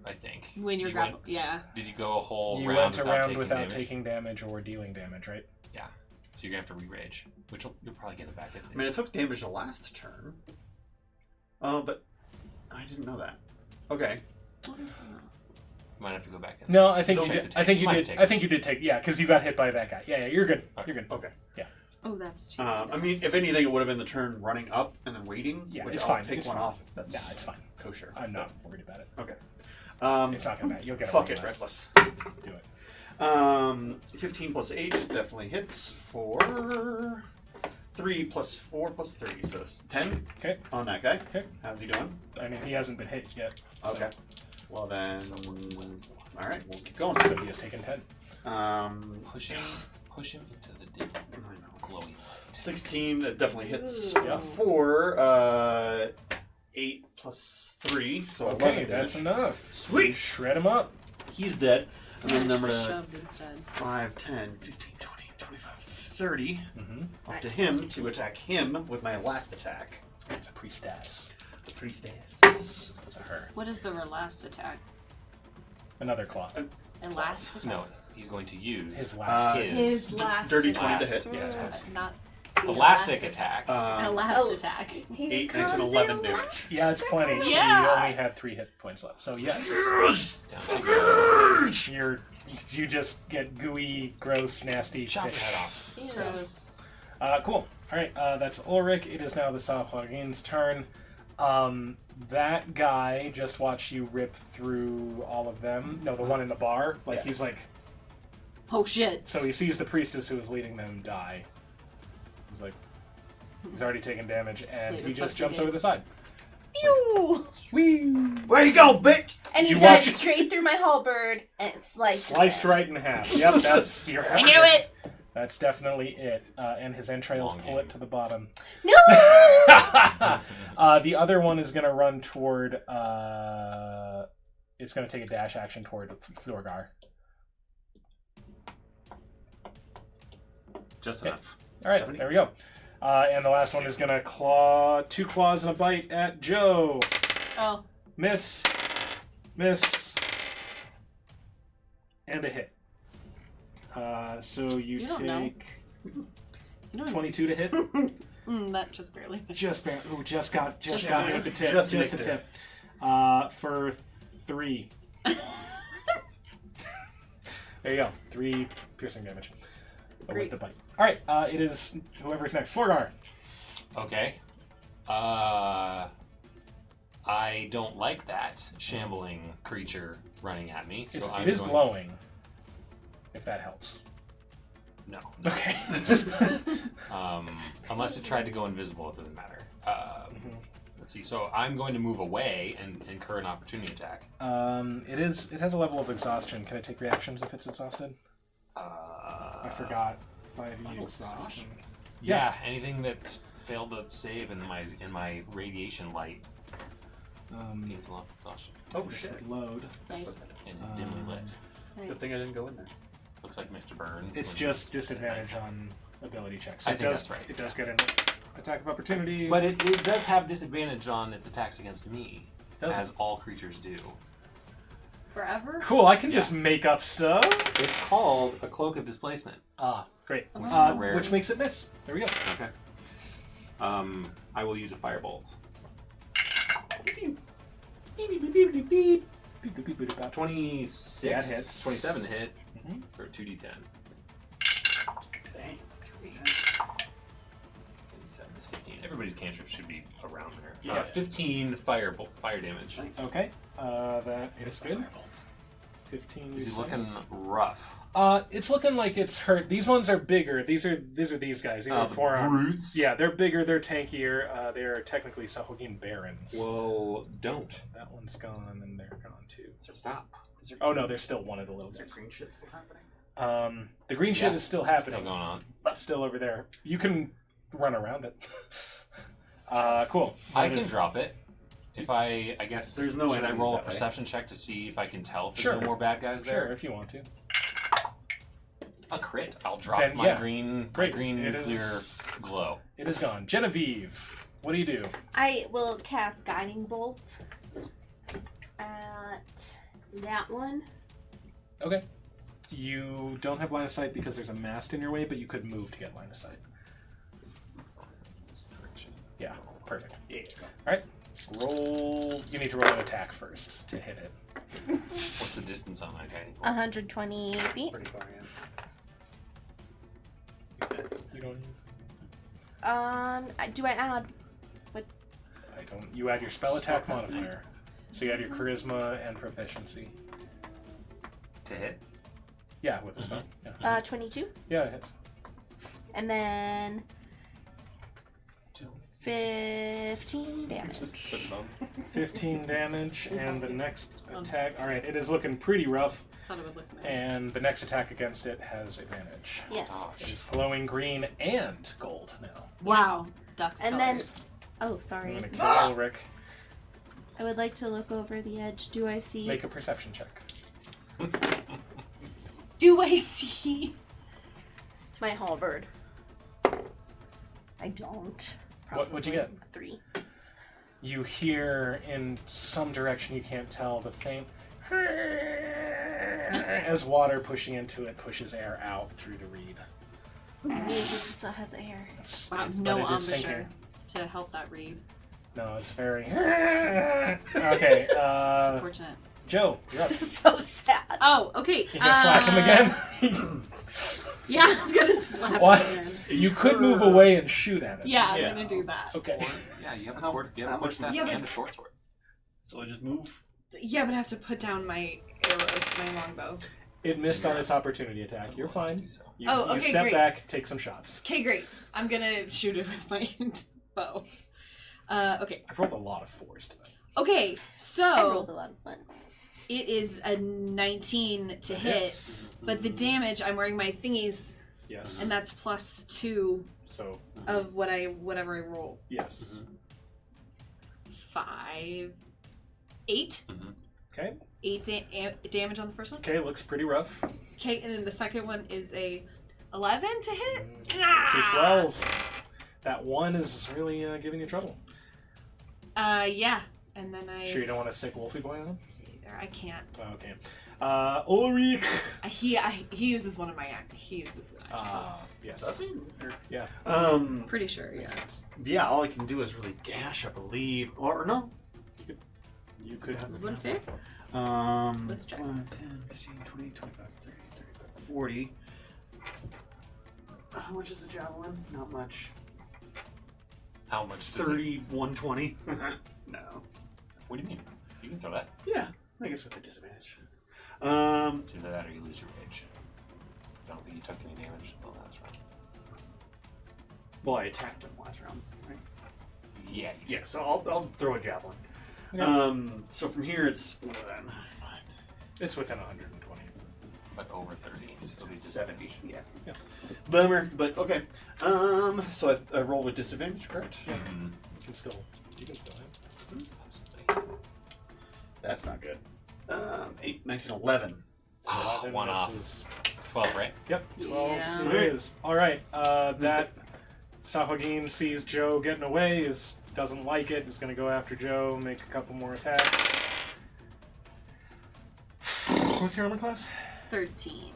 S7: I think.
S4: When you're
S7: You
S4: grappled.
S7: went-
S4: Yeah.
S7: Did you go a whole
S1: You
S7: round
S1: went
S7: without
S1: around
S7: taking
S1: without
S7: damage?
S1: taking damage or dealing damage, right?
S7: Yeah. So you're gonna have to re-rage, which you'll probably get it back.
S3: I mean, it took damage the last turn. Oh, but I didn't know that. Okay.
S7: Might have to go back.
S1: No, I think
S7: Don't
S1: you
S7: take
S1: did.
S7: the
S1: I think you
S7: take.
S1: did.
S7: Might
S1: I think you did take. Yeah, because you got hit by that guy. Yeah, you're good.
S7: Okay.
S1: You're good.
S3: Okay.
S4: Oh, that's too
S3: I mean, if anything, it would have been the turn running up and then waiting.
S1: Yeah,
S3: which
S1: it's
S3: I'll
S1: fine.
S3: take
S1: It's
S3: one
S1: fine.
S3: off if that's
S1: Nah, it's fine.
S3: kosher.
S1: I'm not worried about it.
S3: Okay.
S1: It's not gonna matter. You'll get it.
S3: Fuck
S1: right
S3: it,
S1: last.
S3: reckless.
S1: Do it.
S3: 15 plus 8 definitely hits for 3 plus 4 plus 3, so it's 10
S1: Okay.
S3: on that guy.
S1: Okay.
S3: How's he doing?
S1: I mean, he hasn't been hit yet. so-
S3: Okay. Well then, all right, we'll keep going.
S1: So he has taken 10.
S7: Push him into the dim,
S3: I know.
S7: glowing light.
S3: 16, that definitely hits
S1: Yeah.
S3: for 8 plus 3, so 11
S1: Okay,
S3: damage.
S1: that's enough.
S3: Sweet.
S1: Shred him up.
S3: He's dead. And then
S4: Yeah,
S3: number
S4: shoved instead.
S3: 5, 10, 15, 20, 25, 30.
S1: Mm-hmm.
S3: Up to him to attack him with my last attack.
S1: It's a priestess.
S3: The priestess.
S1: It's a her.
S4: What is the last attack?
S1: Another claw.
S4: And last attack?
S7: No, he's going to use
S1: His last.
S5: His last
S3: dirty
S5: attack.
S3: 20 to hit.
S1: Yeah.
S4: Not
S7: elastic attack.
S4: An last attack.
S5: Here
S3: 8
S5: comes
S3: makes an
S5: the
S3: 11
S5: last-
S3: damage.
S1: Yeah, it's plenty.
S4: Yeah.
S1: You only had 3 hit points left. So yes,
S7: Down to go.
S1: you just get gooey, gross, nasty
S7: Chop your
S1: fish.
S7: head off.
S4: Gross.
S1: Cool. All right, that's Ulrich. It is now the Sahuagin's turn. That guy just watched you rip through all of them. No, the one in the bar. Like
S3: Yeah.
S1: he's like,
S4: Oh shit.
S1: so he sees the priestess who is leading them die. He's like, he's already taken damage, and
S4: Later
S1: he just
S4: fucking
S1: jumps over
S4: days.
S1: the side.
S5: Pew!
S1: Whee!
S3: Where you go, bitch?
S5: And he
S1: You
S5: dives
S1: watch-
S5: straight through my halberd and sliced.
S1: Sliced right in half. Yep, that's your.
S4: I knew it!
S1: That's definitely it. And his entrails
S7: Long
S1: pull
S7: game.
S1: it to the bottom.
S5: No!
S1: The other one is going to run toward it's going to take a dash action toward Florgar.
S6: Just
S1: Okay.
S6: enough.
S1: All right,
S3: 70.
S1: there we go. And the last one is going to claw 2 claws and a bite at Joe.
S4: Oh.
S1: Miss, and a hit. So you
S4: don't know.
S1: take
S4: You know,
S1: 22 to hit.
S4: that just barely.
S1: Just got
S4: Just
S1: got
S4: barely.
S1: the tip.
S3: Just
S1: Just the
S3: nicked
S1: tip. For 3. There you go. 3 piercing damage. With
S4: Great.
S1: the bite. All right. It is whoever's next. Florgar.
S6: Okay. I don't like that shambling creature running at me, so
S1: It is glowing. If that helps.
S6: No.
S1: Okay.
S6: Unless it tried to go invisible, it doesn't matter. Let's see. So I'm going to move away and incur an opportunity attack.
S1: It has a level of exhaustion. Can it take reactions if it's exhausted? I forgot. 5e exhaustion.
S6: Yeah, anything that failed to save in my radiation light means a lot of exhaustion,
S3: Oh shit!
S1: Load.
S4: Nice.
S6: and it's dimly lit.
S3: Good thing I didn't go in there.
S6: Looks like Mr. Burns.
S1: It's
S6: when
S1: just
S6: he's-
S1: disadvantage on ability checks. So
S6: I
S1: it
S6: think
S1: does,
S6: that's right.
S1: It does get an attack of opportunity.
S6: But it does have disadvantage on its attacks against me,
S1: Does it?
S6: as all creatures do.
S4: Forever?
S1: Cool. I can just make up stuff.
S6: It's called a cloak of displacement.
S1: Great.
S6: Which is a rare-
S1: Which makes it miss. There we go.
S6: Okay. I will use a firebolt. 26.
S1: Yeah, it hits.
S6: 27 to hit
S1: Mhm.
S6: for 2d10.
S3: Dang.
S6: 7 is 15. Everybody's cantrip should be around there.
S3: Yeah.
S6: 15 fire damage.
S3: Nice.
S1: Okay. That is good. 15.
S6: Is
S1: you
S6: he
S1: say?
S6: looking rough?
S1: It's looking like it's hurt. These ones are bigger. These are these guys. These are
S6: The
S1: forearm.
S6: brutes?
S1: Yeah, they're bigger. They're tankier. They're technically Sahuagin Barons.
S6: Well, don't.
S1: That one's gone, and they're gone too.
S6: Stop.
S1: Oh no, there's still one of the little
S3: Is there
S1: guys.
S3: green shit still happening?
S1: The green shit
S6: Yeah,
S1: is still
S6: It's
S1: happening.
S6: still going on.
S1: Still over there. You can run around it. Cool.
S6: I
S1: That
S6: can
S1: is-
S6: drop it. If I guess,
S3: There's no
S6: should I
S3: enemies
S6: roll a
S3: that way.
S6: perception check to see if I can tell if there's
S1: Sure.
S6: no more bad guys
S1: Sure,
S6: there?
S1: if you want to.
S6: A crit. I'll drop
S1: Then,
S6: my
S1: yeah.
S6: green,
S1: Great.
S6: my green
S1: It
S6: nuclear
S1: is-
S6: glow.
S1: It is gone. Genevieve, what do you do?
S5: I will cast Guiding Bolt at that one.
S1: Okay. You don't have line of sight because there's a mast in your way, but you could move to get line of sight. Yeah, perfect.
S3: Yeah.
S1: All right. Roll. You need to roll an attack first to hit it.
S6: What's the distance on that guy?
S5: 120 feet.
S3: Pretty far,
S1: You don't.
S5: Do I add?
S1: I don't. You add your spell attack modifier, so you add your charisma and proficiency.
S6: To hit?
S1: Yeah, with the spell. Yeah.
S5: 22,
S1: Yeah, it hits.
S5: and then 15 damage.
S1: 15 damage, and the next attack. All right, it is looking pretty rough,
S4: Thought it would look nice.
S1: and the next attack against it has advantage.
S5: Yes.
S1: It is glowing green and gold now.
S4: Wow. Ducks.
S5: And then,
S4: colors.
S5: oh,
S1: I'm
S5: sorry.
S1: gonna kill Ulrich.
S5: I would like to look over the edge. Do I see?
S1: Make a perception check.
S5: Do I see my halberd? I don't.
S1: What'd you get?
S5: 3.
S1: You hear in some direction you can't tell the faint as water pushing into it pushes air out through the reed.
S5: It still has air.
S4: Wow,
S1: But
S4: no
S1: it is
S4: embouchure
S1: sinking.
S4: to help that read.
S1: No, it's very okay.
S4: It's unfortunate.
S1: Joe, you're up.
S5: This is so sad.
S4: Oh, okay.
S1: You gonna slap him again?
S4: Yeah, I'm gonna slap
S1: What?
S4: him again.
S1: You could move away and shoot at it.
S4: Yeah, I'm
S3: Yeah.
S4: gonna do that.
S1: Okay.
S6: Yeah, you have a
S3: How-
S6: cord, you have
S3: how
S6: a
S3: much-
S6: quarterstaff
S4: Yeah, but-
S6: and a short sword.
S3: So I just move.
S4: Yeah, but I have to put down my arrows, my longbow.
S1: It missed on its opportunity attack. You're fine. You,
S4: Oh,
S1: you
S4: okay,
S1: step
S4: great.
S1: back, take some shots.
S4: Okay, great. I'm gonna shoot it with my bow. Okay.
S1: I've rolled a lot of 4s today.
S4: Okay,
S5: I
S4: so
S5: rolled a lot of ones.
S4: it is a 19 to hit,
S1: Hits.
S4: but the damage, I'm wearing my thingies,
S1: Yes.
S4: and that's +2
S1: So,
S4: of whatever I roll.
S1: yes.
S4: 5, 8.
S1: Okay.
S4: 8 damage on the first one.
S1: Okay, looks pretty rough.
S4: Okay, and then the second one is a 11 to hit.
S1: It's a 12. That one is really giving you trouble.
S4: Yeah. And then I...
S1: Sure you don't want to sick Wolfie Boy on?
S4: See there, I can't.
S1: Okay. Ulrich.
S4: He uses one of my act. He uses an action.
S1: Yes.
S3: Does he?
S1: Yeah.
S4: Pretty sure, yeah.
S1: Makes sense.
S3: Yeah, all I can do is really dash, I believe. Or no.
S1: You could have
S4: One fit? Let's check.
S3: 10, 15, 20, 25, 30, 35, 40. How much is a javelin? Not much.
S6: How much does
S3: 30, 120. No.
S6: What do you mean? You can throw that.
S3: Yeah, I guess with a disadvantage.
S6: It's either that or you lose your rage. 'Cause I don't think you took any damage the last round.
S3: Well, I attacked him last round, right?
S6: Yeah.
S3: Yeah, so I'll throw a javelin.
S1: Okay.
S3: So from here it's what then? 5,
S1: It's within 120.
S6: But over 30. Still be
S3: 70.
S6: disadvantage.
S3: Yeah. Bummer, but okay. So I roll with disadvantage, correct?
S1: Yeah.
S6: Mhm.
S1: You can still hit.
S6: Absolutely.
S3: That's not good. 8, 19, 11.
S6: Ah,
S1: 11
S6: one off.
S1: misses.
S6: 12, right?
S1: Yep, 12
S4: Yeah.
S1: it is. Alright, that Sahagin sees Joe getting away, doesn't like it, is going to go after Joe, make a couple more attacks. What's your armor class?
S4: 13.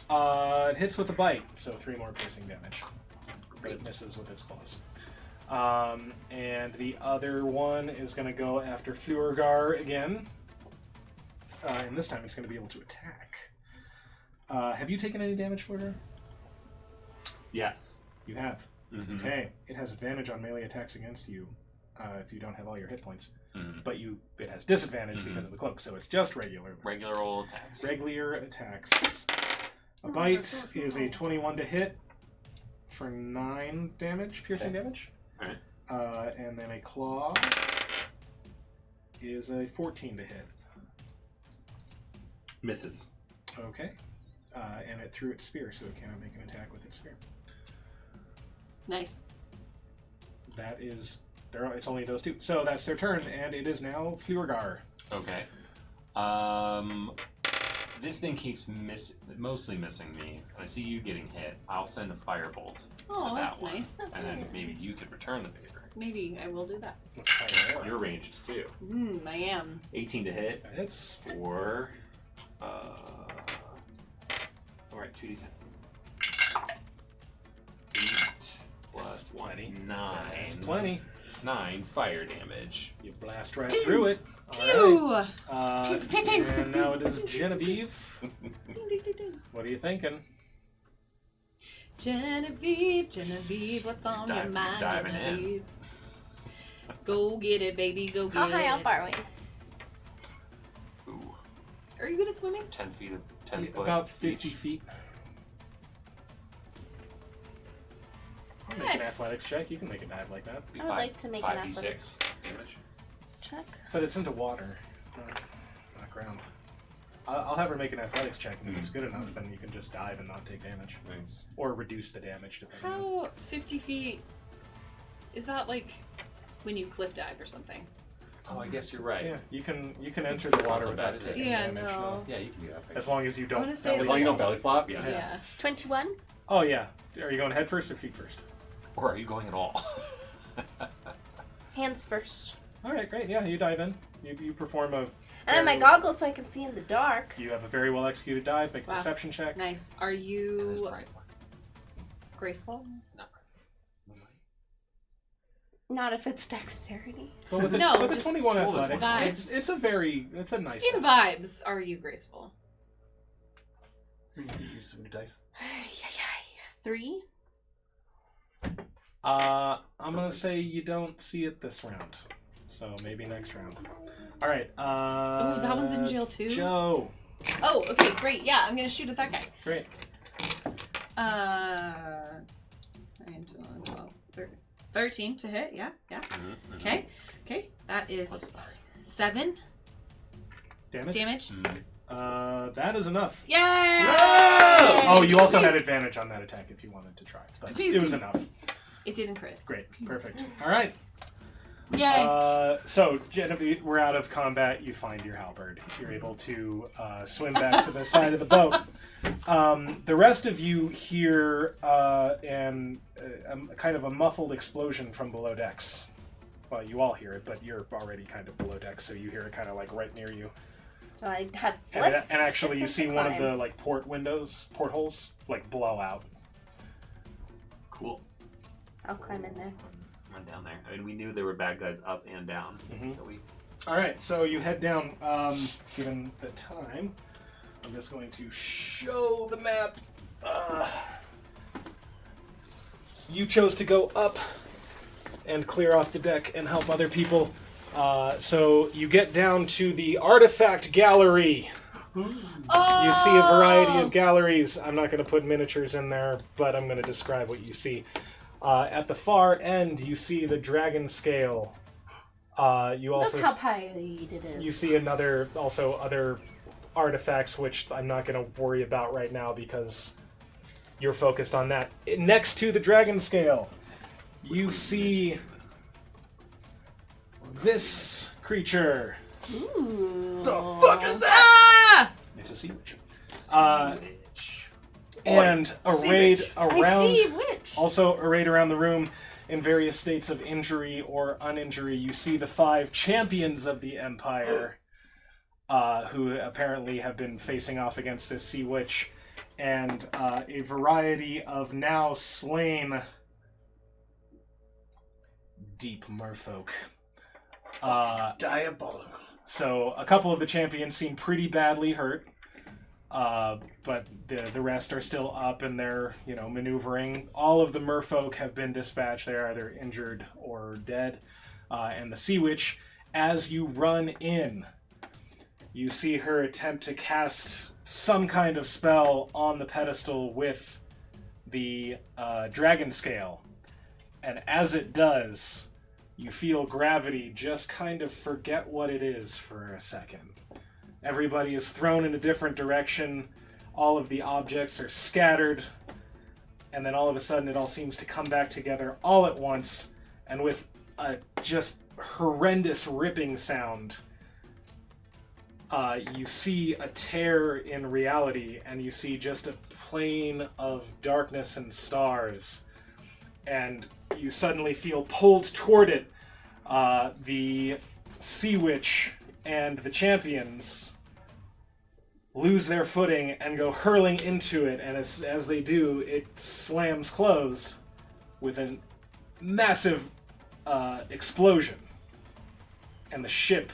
S1: It hits with a bite, so 3 more piercing damage. But it misses with its claws. And the other one is going to go after Fluorgar again. And this time it's going to be able to attack. Have you taken any damage, Fluorgar?
S6: Yes.
S1: You have.
S6: Mm-hmm.
S1: Okay. It has advantage on melee attacks against you if you don't have all your hit points.
S6: Mm-hmm.
S1: But it has disadvantage because of the cloak, so it's just regular.
S6: Regular old attacks.
S1: Regular attacks. A bite is a 21 to hit for 9 damage, piercing damage.
S6: Alright.
S1: And then a claw is a 14 to hit.
S6: Misses.
S1: Okay. And it threw its spear, so it cannot make an attack with its spear.
S4: Nice.
S1: That is... It's only those two. So that's their turn, and it is now Fluorgar.
S6: Okay. This thing keeps mostly missing me. I see you getting hit. I'll send a firebolt
S4: Oh,
S6: to that
S4: that's
S6: one.
S4: nice.
S6: And then maybe you could return the favor.
S4: Maybe I will do that.
S6: You're ranged too.
S4: I am.
S6: 18 to hit
S1: That hits.
S6: for alright, 2d10. 8 plus 1 is 9.
S1: That's plenty.
S6: 9 fire damage.
S1: You blast right through it.
S4: Pew!
S1: Alright.
S4: Pew, pew, pew.
S1: And now it is Genevieve.
S4: Ding, ding, ding, ding.
S1: What are you thinking?
S4: Genevieve, what's on your mind,
S6: diving in.
S4: Genevieve? Go get it, baby, go get
S5: How
S4: it.
S5: high up are we?
S6: Ooh.
S4: Are you good at swimming?
S6: 10 feet of 10 foot.
S1: About 50
S6: each.
S1: feet. I'll make an athletics check. You can make a dive like that.
S6: Be
S5: I would like to make an
S6: 5d6
S5: athletics.
S6: damage.
S5: Check.
S1: But it's into water, not ground. I'll have her make an athletics check, and if it's good enough, then you can just dive and not take damage.
S6: Nice.
S1: Or reduce the damage, depending on...
S4: How 50 feet? Is that like when you cliff dive or something?
S6: Oh, I guess you're right.
S1: Yeah, you can enter the
S6: It's not
S1: water
S6: so
S1: without
S6: bad, is it?
S1: taking
S4: Yeah,
S1: damage.
S4: no.
S6: Yeah, you can do that.
S1: As long as you don't...
S4: wanna say
S6: As
S4: it's
S6: long as you
S4: like-
S6: don't belly flop, yeah.
S1: Yeah.
S5: 21?
S1: Oh, yeah. Are you going head first or feet first?
S6: Or are you going at all?
S5: Hands first.
S1: All right, great. Yeah, you dive in. You perform a...
S5: And then my goggles so I can see in the dark.
S1: You have a very well executed dive. Make a
S4: Wow.
S1: perception check.
S4: Nice. Are
S6: That is
S4: you
S6: right.
S4: graceful?
S6: Not
S5: Not if it's dexterity.
S1: But with a,
S4: No,
S1: with a
S4: just
S1: 21
S6: shoulder
S1: athletics,
S4: vibes.
S1: it's a nice
S4: In
S1: dive.
S4: vibes, are you graceful?
S3: Use some new dice.
S5: 3?
S1: I'm gonna say you don't see it this round, so maybe next round. All right.
S4: Oh, that one's in jail too.
S1: Joe.
S4: Oh, okay, great. Yeah, I'm gonna shoot at that guy.
S1: Great.
S4: 9, 10, 12, 13 to hit. Yeah.
S6: Mm-hmm.
S4: Okay. That is
S6: Plus 5.
S4: 7
S1: Damage.
S4: damage.
S6: Mm-hmm.
S1: That is enough.
S4: Yay!
S1: Oh, you also had advantage on that attack if you wanted to try, but it was enough.
S4: It didn't crit.
S1: Great. Perfect. All right.
S4: Yay.
S1: So, Genevieve, we're out of combat. You find your halberd. You're able to swim back to the side of the boat. The rest of you hear kind of a muffled explosion from below decks. Well, you all hear it, but you're already kind of below decks, so you hear it kind of like right near you.
S5: So I have
S1: And
S5: less
S1: actually, you
S5: distance
S1: see
S5: to
S1: one of
S5: climb.
S1: the like portholes, like blow out.
S6: Cool.
S5: I'll climb in there.
S6: Run down there. I mean, we knew there were bad guys up and down,
S1: Mhm.
S6: so we.
S1: All right, so you head down. Given the time, I'm just going to show the map. You chose to go up and clear off the deck and help other people. So you get down to the artifact gallery.
S4: Oh!
S1: You see a variety of galleries. I'm not going to put miniatures in there, but I'm going to describe what you see. At the far end, you see the dragon scale. You also
S5: Look how pyrite it is.
S1: you see other artifacts, which I'm not going to worry about right now because you're focused on that. Next to the dragon scale, you see this creature.
S5: Ooh.
S3: The fuck is
S4: Ah!
S1: It's a sea witch.
S6: Sandwich.
S1: And arrayed
S5: I
S1: around,
S5: see which.
S1: also arrayed around the room in various states of injury or uninjury, you see the 5 champions of the Empire, who apparently have been facing off against this sea witch, and a variety of now slain deep merfolk.
S3: Diabolical.
S1: So a couple of the champions seem pretty badly hurt, but the rest are still up and they're maneuvering. All of the merfolk have been dispatched; they're either injured or dead. And the sea witch, as you run in, you see her attempt to cast some kind of spell on the pedestal with the dragon scale, and as it does, you feel gravity just kind of forget what it is for a second. Everybody is thrown in a different direction. All of the objects are scattered. And then all of a sudden it all seems to come back together all at once. And with a just horrendous ripping sound, you see a tear in reality. And you see just a plane of darkness and stars. And you suddenly feel pulled toward it. The sea witch and the champions lose their footing and go hurling into it, and as they do, it slams closed with a massive explosion, and the ship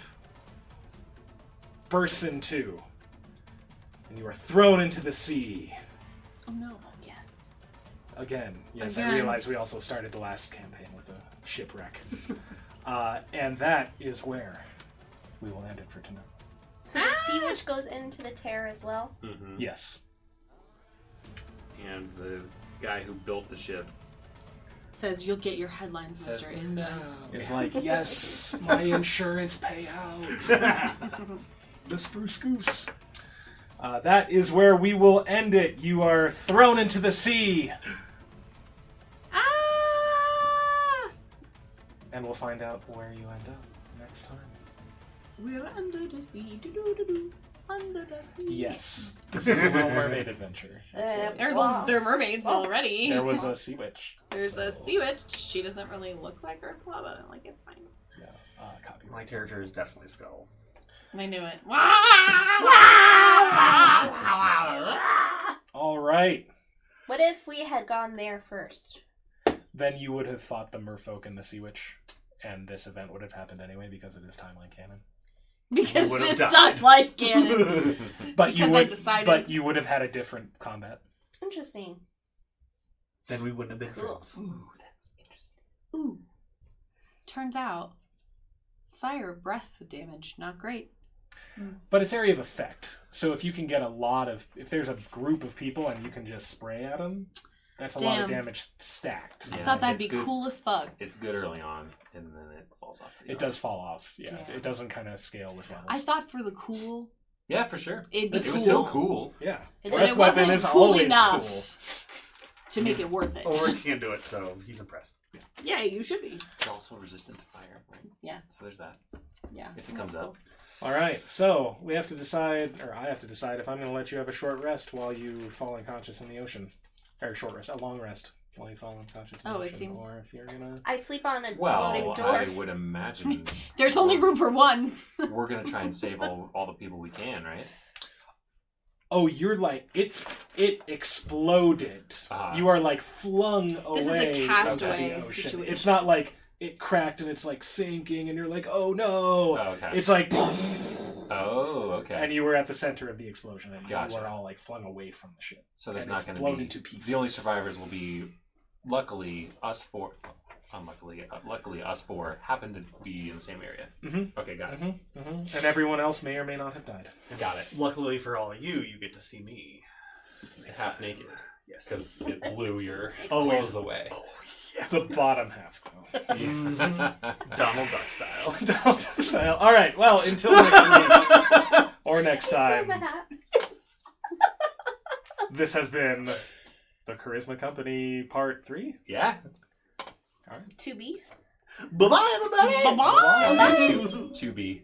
S1: bursts in two, and you are thrown into the sea.
S4: Oh no.
S1: Again, yes,
S4: Again.
S1: I realize we also started the last campaign with a shipwreck. And that is where we will end it for tonight.
S5: So the sea witch goes into the tear as well.
S6: Mm-hmm.
S1: Yes.
S6: And the guy who built the ship
S4: Says you'll get your headlines,
S6: says
S4: Mr.
S6: no.
S4: Isman.
S1: It's like, yes, my insurance payout. The spruce goose. That is where we will end it. You are thrown into the sea.
S4: Ah!
S1: And we'll find out where you end up next time.
S4: We're under the sea. Do-do-do-do. Under the sea.
S1: Yes. This is a Little Mermaid adventure.
S4: There are mermaids already.
S1: There was a sea witch.
S4: There's a sea witch. She doesn't really look like Ursula, but like it's fine.
S1: Yeah, copyright.
S3: My character is definitely Skull.
S4: I knew it.
S1: All right.
S5: What if we had gone there first?
S1: Then you would have fought the merfolk and the sea witch, and this event would have happened anyway because it is timeline canon.
S4: Because
S3: would have
S4: this
S3: died.
S4: not like canon.
S1: But
S4: Because I
S1: would,
S4: decided-
S1: but you would have had a different combat.
S5: Interesting.
S3: Then we wouldn't have been
S5: Cool.
S3: friends.
S6: Ooh, that's interesting.
S4: Ooh. Turns out, fire breath damage, not great.
S1: But it's area of effect. So if you can get if there's a group of people and you can just spray at them, that's a lot of
S4: Damn.
S1: damage stacked.
S4: I
S6: Yeah,
S4: thought that'd
S6: it's
S4: be
S6: good.
S4: cool as fuck.
S6: It's good early on, and then it falls off. pretty
S1: It
S6: hard.
S1: does fall off. Yeah,
S4: Damn.
S1: it doesn't kind of scale with levels.
S4: I thought for the cool,
S6: Yeah, for sure.
S4: it'd be
S6: It
S4: cool.
S6: was still cool.
S1: Yeah,
S5: It
S1: breath
S4: it
S1: weapon
S4: wasn't
S1: is
S4: cool
S1: always
S4: enough
S1: cool.
S4: to make it worth it.
S3: Ulrich can't do it, so he's impressed.
S4: Yeah, you should be.
S6: It's also resistant to fire, right?
S4: Yeah.
S6: So there's that.
S4: Yeah.
S6: If it comes up.
S1: All right, so we have to decide, or I have to decide, if I'm going to let you have a short rest while you fall unconscious in the ocean. Or a short rest, a long rest while you fall unconscious in the ocean.
S4: It seems...
S1: Or if you're going to...
S5: I sleep on a
S6: Well,
S5: floating door.
S6: I would imagine
S4: There's only room for one.
S6: we're gonna try and save all the people we can, right?
S1: Oh, you're like, it exploded. You are like flung away.
S4: This is a castaway
S1: into the ocean.
S4: situation.
S1: It's not like it cracked and it's like sinking and you're like, oh no.
S6: Oh, okay.
S1: It's like,
S6: Oh, okay.
S1: and you were at the center of the explosion and
S6: Gotcha.
S1: you were all like flung away from the ship.
S6: So there's
S1: and
S6: not
S1: it's
S6: going to
S1: blown
S6: be
S1: into pieces.
S6: the only survivors will be, luckily us four. Luckily us four happen to be in the same area.
S1: Mm-hmm.
S6: Okay, got it.
S1: Mm-hmm. Mm-hmm. And everyone else may or may not have died.
S6: Got it.
S3: Luckily for all of you, you get to see me.
S2: Half naked.
S3: Yes.
S2: Because it blew your
S1: Always.
S2: clothes away.
S1: The bottom half, though.
S3: Donald Duck style.
S1: Donald Duck style. All right. Well, until next week or next time. This has been the Charisma Company Part 3.
S6: Yeah.
S1: All right.
S5: To be.
S3: Bye-bye, everybody.
S4: Bye-bye.
S6: To be.